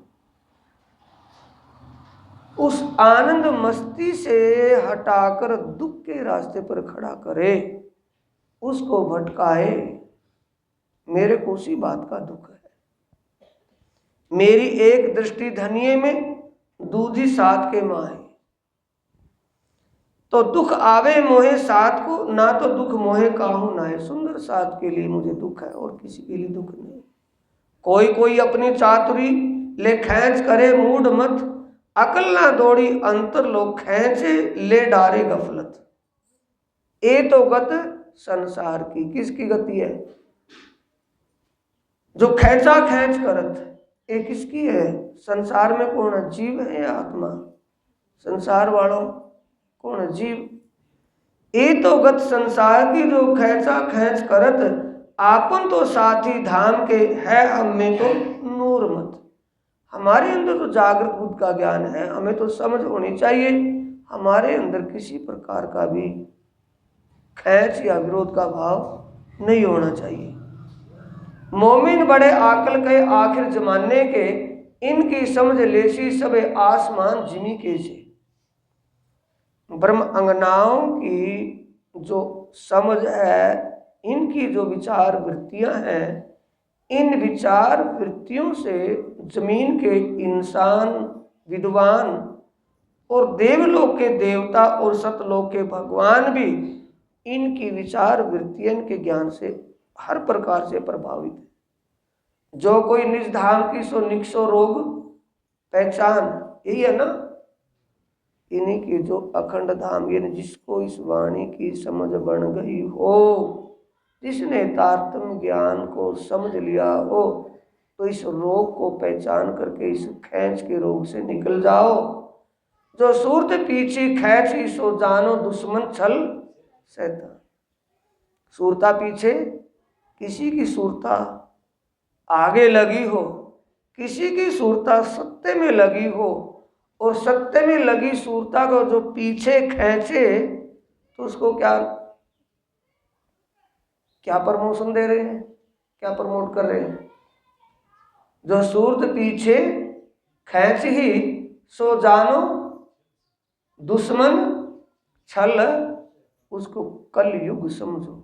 उस आनंद मस्ती से हटाकर दुख के रास्ते पर खड़ा करे, उसको भटकाए, मेरे को उसी बात का दुख है। मेरी एक दृष्टि धनिये में, दूजी साथ के माहे। तो दुख आवे मोहे साथ को, ना तो दुख मोहे काहू नाहे। सुंदर साथ के लिए मुझे दुख है और किसी के लिए दुख नहीं। कोई कोई अपनी चातुरी ले खैंच करे मूड मत, अकल ना दौड़ी अंतर लोग खैंचे ले डारे गफलत। ये तो गत संसार की, किसकी गति है? जो खैंचा खैंच करत, ये किसकी है? संसार में कौन है? जीव है या आत्मा? संसार वालों कौन है? जीव। ये तो गत संसार की जो खैंचा खैंच करत, आपन तो साथी धाम के है, हमें तो नूर मत। हमारे अंदर तो जागृत बुद्ध का ज्ञान है, हमें तो समझ होनी चाहिए। हमारे अंदर किसी प्रकार का भी खैंच या विरोध का भाव नहीं होना चाहिए। मोमिन बड़े आकल के आखिर जमाने के, इनकी समझ लेसी सबे आसमान जिमी के से। ब्रह्म अंगनाओं की जो समझ है, इनकी जो विचार वृत्तियां हैं, इन विचार वृत्तियों से जमीन के इंसान, विद्वान और देवलोक के देवता और सतलोक के भगवान भी इनकी विचार वृत्तियों के ज्ञान से हर प्रकार से प्रभावित है। जो कोई निज धाम की सो निक्षो रोग पहचान, यही है ना। इन्हीं की जो अखंड धाम, ये जिसको इस वाणी की समझ बन गई हो, जिसने तारतम्य ज्ञान को समझ लिया हो, तो इस रोग को पहचान करके इस खैंच के रोग से निकल जाओ। जो सूरत पीछे खैंच सो जानो दुश्मन छल शैतान। सूरता पीछे, किसी की सूरता आगे लगी हो, किसी की सूरता सत्य में लगी हो, और सत्य में लगी सूरता को जो पीछे खींचे, तो उसको क्या प्रमोशन दे रहे हैं, क्या प्रमोट कर रहे हैं? जो सूरत पीछे खींच ही सो जानो दुश्मन छल, उसको कल युग समझो।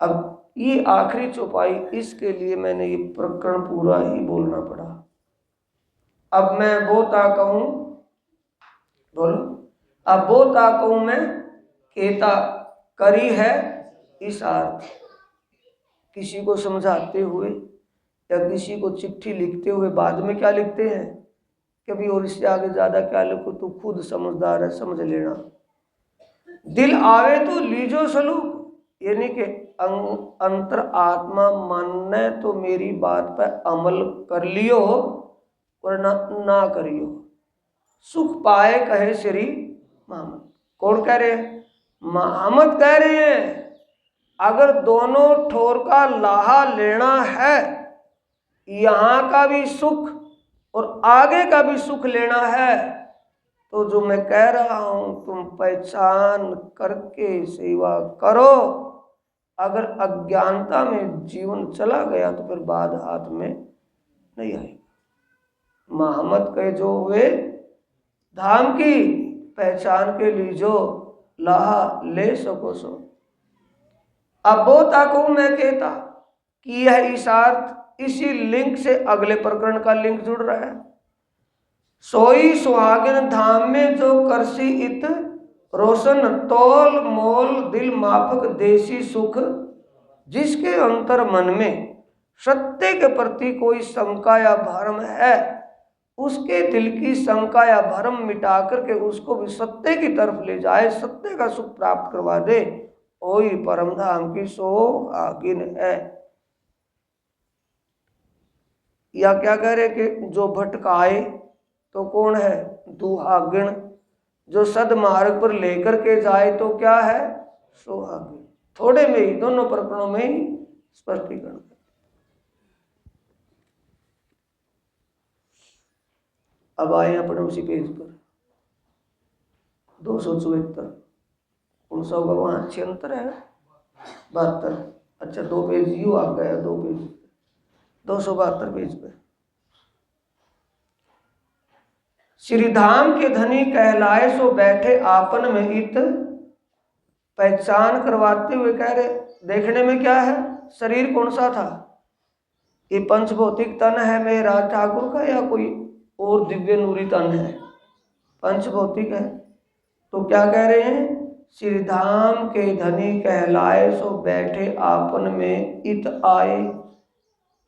अब ये आखिरी चौपाई, इसके लिए मैंने ये प्रकरण पूरा ही बोलना पड़ा। अब मैं बोता कहूं, बोलो, अब बोता कहूं मैं केता करी है इस अर्थ। किसी को समझाते हुए या किसी को चिट्ठी लिखते हुए बाद में क्या लिखते हैं, कभी और इससे आगे ज्यादा क्या लिखो, तू खुद समझदार है, समझ लेना। दिल आवे तो लीजो सलूक, यानी कि अंतर आत्मा मन ने तो मेरी बात पर अमल कर लियो वरना ना करियो। सुख पाए कहे श्री मोहम्मद। कौन कह रहे हैं? मोहम्मद कह रहे हैं अगर दोनों ठोर का लाहा लेना है, यहाँ का भी सुख और आगे का भी सुख लेना है, तो जो मैं कह रहा हूं तुम पहचान करके सेवा करो। अगर अज्ञानता में जीवन चला गया तो फिर बाद हाथ में नहीं आएगा। मोहम्मद कहे जो हुए धाम की पहचान के लीजो लाहा ले सको सो। अब वो ताको मैं कहता कि यह इशार्थ इसी लिंक से अगले प्रकरण का लिंक जुड़ रहा है। सोई सुहागिन धाम में जो करसी इत रोशन तोल मोल दिल माफक देसी सुख, जिसके अंतर मन में सत्य के प्रति कोई शंका या भ्रम है, उसके दिल की शंका या भ्रम मिटा करके उसको भी सत्य की तरफ ले जाए, सत्य का सुख प्राप्त करवा दे, वही परम धाम की सुहागिन है। या क्या कह रहे कि जो भटकाए तो कौन है? दुहागिन। जो सदमार्ग पर लेकर के जाए तो क्या है? सुहागिन। थोड़े में ही दोनों प्रकरणों में ही स्पष्टीकरण। अब आए अपने उसी पेज पर 274। कौन सा होगा? वहां 76 है 72। अच्छा 2 पेज यू आ गया, 2 पेज 272 पेज पे। श्रीधाम के धनी कहलाए सो बैठे आपन में इत, पहचान करवाते हुए कह रहे देखने में क्या है? शरीर कौन सा था? ये पंचभौतिक तन है मेरा ठाकुर का या कोई और दिव्य नूरी तन है? पंचभौतिक है। तो क्या कह रहे हैं? श्रीधाम के धनी कहलाए सो बैठे आपन में इत आए।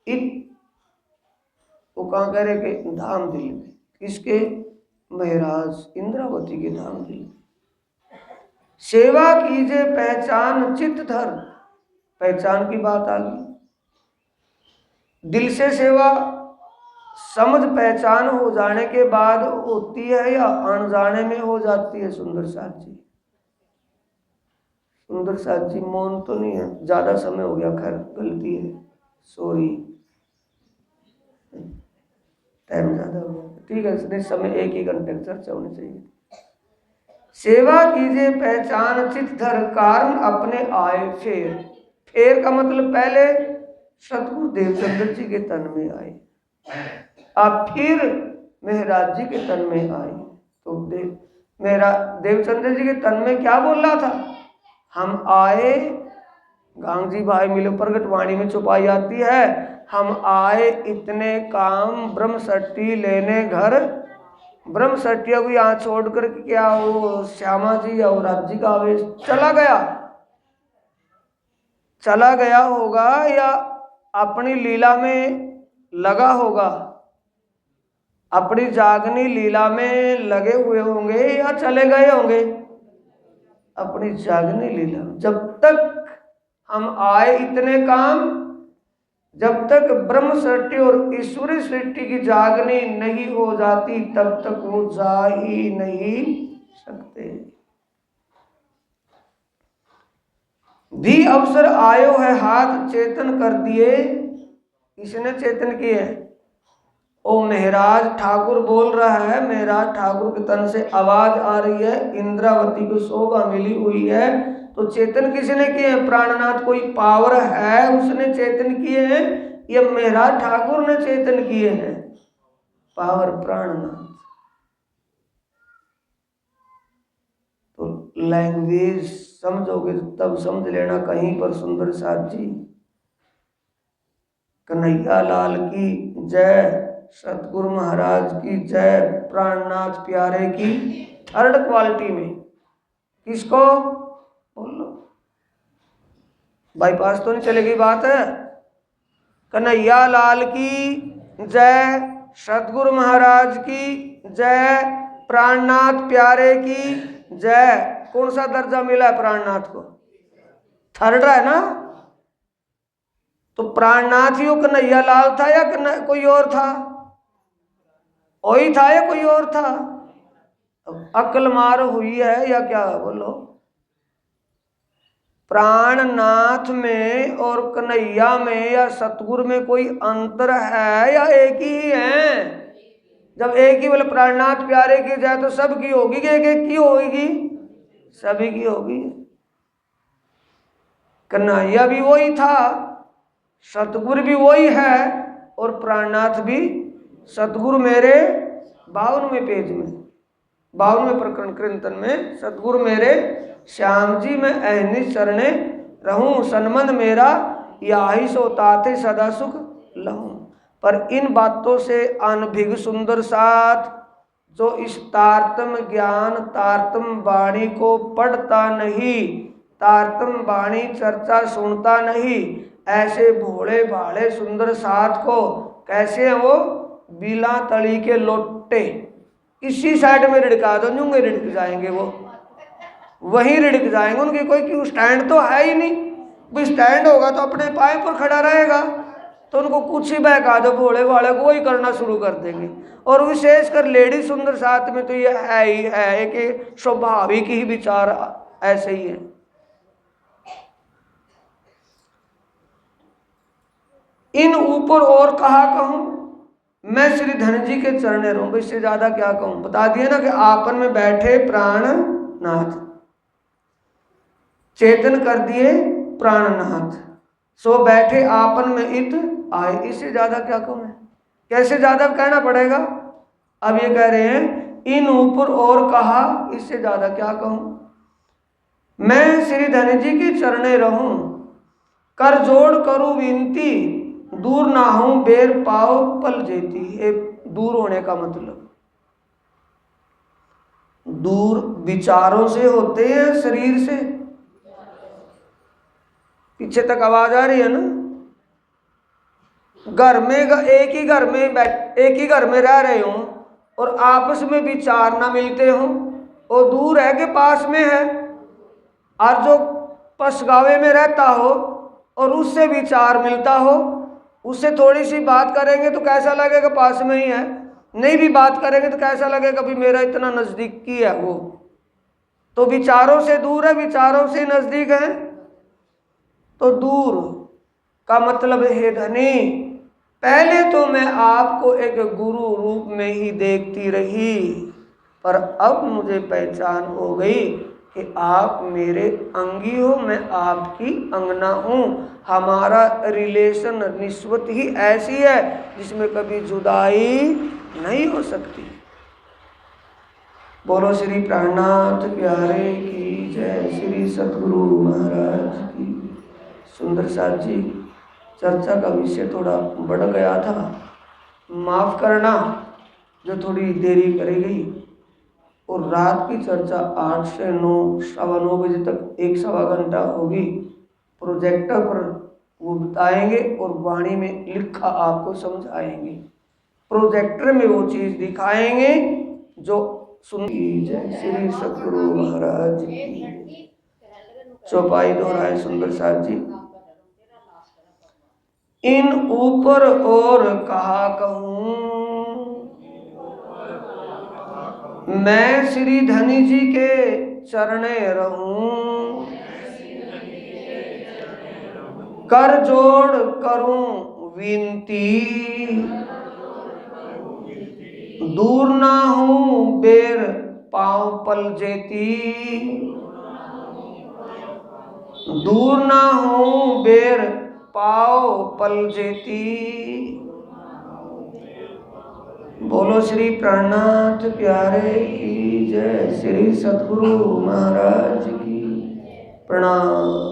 इत वो कहाँ कह रहे कि धाम दिल में। किसके? महाराज इंद्रावती के धाम दिल में। सेवा कीजिए पहचान चित्त धर। पहचान की बात आ गई। दिल से सेवा समझ पहचान हो जाने के बाद होती है या अनजाने में हो जाती है? सुंदर साथ जी, सुंदर साथ जी मौन तो नहीं है, ज्यादा समय हो गया, खैर गलती है, सॉरी, टाइम ज्यादा हो गया, ठीक है, इसलिए समय 1 ही घंटे की चर्चा होनी चाहिए। सेवा कीजिए पहचान चित धर कारण अपने आए फेर। फेर का मतलब पहले सतगुरु देवचंद्र जी के तन में आए, आप फिर महाराज जी के तन में आए। तो मेरा देवचंद्र जी के तन में क्या बोल रहा था? हम आए, गांधी भाई मिले प्रगट वाणी में छुपाई आती है, हम आए इतने काम ब्रह्मशट्टी लेने घर। ब्रह्मशट्टिया को यहाँ छोड़ कर क्या वो श्यामा जी और राज जी का आवेश चला गया होगा या अपनी लीला में लगा होगा? अपनी जागनी लीला में लगे हुए होंगे या चले गए होंगे? अपनी जागनी लीला। जब तक हम आए इतने काम, जब तक ब्रह्म सृष्टि और ईश्वरी सृष्टि की जागनी नहीं हो जाती तब तक वो जा ही नहीं सकते। भी अवसर आयो है हाथ चेतन कर दिए। किसने चेतन किए? ओ महाराज ठाकुर बोल रहा है, महाराज ठाकुर के तन से आवाज आ रही है, इंद्रावती को शोभा मिली हुई है। तो चेतन किसने किए हैं? प्राणनाथ कोई पावर है उसने चेतन किए हैं, ये महाराज ठाकुर ने चेतन किए हैं? पावर प्राणनाथ। तो लैंग्वेज समझोगे तब समझ लेना। कहीं पर सुंदर साथ जी कन्हैया लाल की जय, सतगुरु महाराज की जय, प्राणनाथ प्यारे की थर्ड क्वालिटी में किसको बोलो? बाईपास तो नहीं चलेगी बात है। कन्हैया लाल की जय, सतगुरु महाराज की जय, प्राणनाथ प्यारे की जय। कौन सा दर्जा मिला है प्राणनाथ को? थर्ड है ना। तो प्राणनाथ ही वो कन्हैया लाल था या कोई और था? वही था या कोई और था? अब अक्ल मार हुई है या क्या? बोलो। प्राणनाथ में और कन्हैया में या सतगुरु में कोई अंतर है या एक ही है? जब एक ही बोले प्राणनाथ प्यारे की जाए तो सबकी होगी कि एक एक की होगी? सभी की होगी। कन्हैया भी वही था, सतगुरु भी वही है, और प्राणनाथ भी सतगुरु मेरे 52वें पेज में 52वें प्रकरण कीर्तन में सतगुरु मेरे श्याम जी में अहनित शरणे रहूं, सन्मन मेरा याही सो ताते सदा सुख लहूं। पर इन बातों से अनभिग सुंदर साथ जो इस तारतम ज्ञान तारतम वाणी को पढ़ता नहीं, तारतम वाणी चर्चा सुनता नहीं, ऐसे भोले भाले सुंदर साथ को कैसे हैं वो? बिला तली के लोटे। इसी साइड में रिड़का दो, यूं रिड़क जाएंगे वो, वहीं रिड़क जाएंगे। उनकी कोई क्यों स्टैंड तो है ही नहीं। भी स्टैंड होगा तो अपने पाए पर खड़ा रहेगा, तो उनको कुछ ही बहका दो भोले वाले को, वही करना शुरू कर देंगे। और विशेषकर लेडी सुंदर साथ में तो ये है ही है कि स्वाभाविक ही विचार ऐसे ही है। इन ऊपर और कहा कहूं, मैं श्री धन जी के चरणे रहूं। इससे ज्यादा क्या कहूं? बता दिए ना कि आपन में बैठे प्राणनाथ, चेतन कर दिए प्राणनाथ, सो बैठे आपन में इत आए। इससे ज्यादा क्या कहूं मैं? कैसे ज्यादा कहना पड़ेगा? अब ये कह रहे हैं इन ऊपर और कहा, इससे ज्यादा क्या कहूं? मैं श्री धन जी के चरणे रहूं, कर जोड़ करूं विनती, दूर ना हूं बेर पाओ पल जेती। ये दूर होने का मतलब दूर विचारों से होते हैं, शरीर से? पीछे तक आवाज आ रही है ना? घर में एक ही घर में रह रहे हो और आपस में विचार ना मिलते हो, और दूर है कि पास में है? और जो पसगावे में रहता हो और उससे विचार मिलता हो, उससे थोड़ी सी बात करेंगे तो कैसा लगेगा? पास में ही है। नहीं भी बात करेंगे तो कैसा लगेगा? भी मेरा इतना नजदीकी है वो। तो विचारों से दूर है, विचारों से नजदीक है। तो दूर का मतलब है धनी, पहले तो मैं आपको एक गुरु रूप में ही देखती रही, पर अब मुझे पहचान हो गई कि आप मेरे अंगी हो, मैं आपकी अंगना हूँ। हमारा रिलेशन निस्बत ही ऐसी है जिसमें कभी जुदाई नहीं हो सकती। बोलो श्री प्राणनाथ प्यारे की जय, श्री सतगुरु महाराज की। सुंदर साथ जी, चर्चा का विषय थोड़ा बढ़ गया था, माफ करना जो थोड़ी देरी करी गई। और रात की चर्चा 8 से 9, 9:15 बजे तक 1-1.25 घंटा होगी। प्रोजेक्टर पर वो बताएंगे और वाणी में लिखा आपको समझाएंगे। प्रोजेक्टर में वो चीज दिखाएंगे जो सुन। जय श्री सतगुरु महाराज की। चौपाई दोहराए सुंदर साथ जी। इन ऊपर और कहा कहूं, मैं श्री धनी जी के चरणे रहूं, कर जोड़ करूं विनती, दूर ना हूं बेर पांव पल जेती, दूर ना हूं बेर पाओ पल जेती। बोलो श्री प्राणनाथ प्यारे की जय, श्री सतगुरु महाराज की प्रणाम।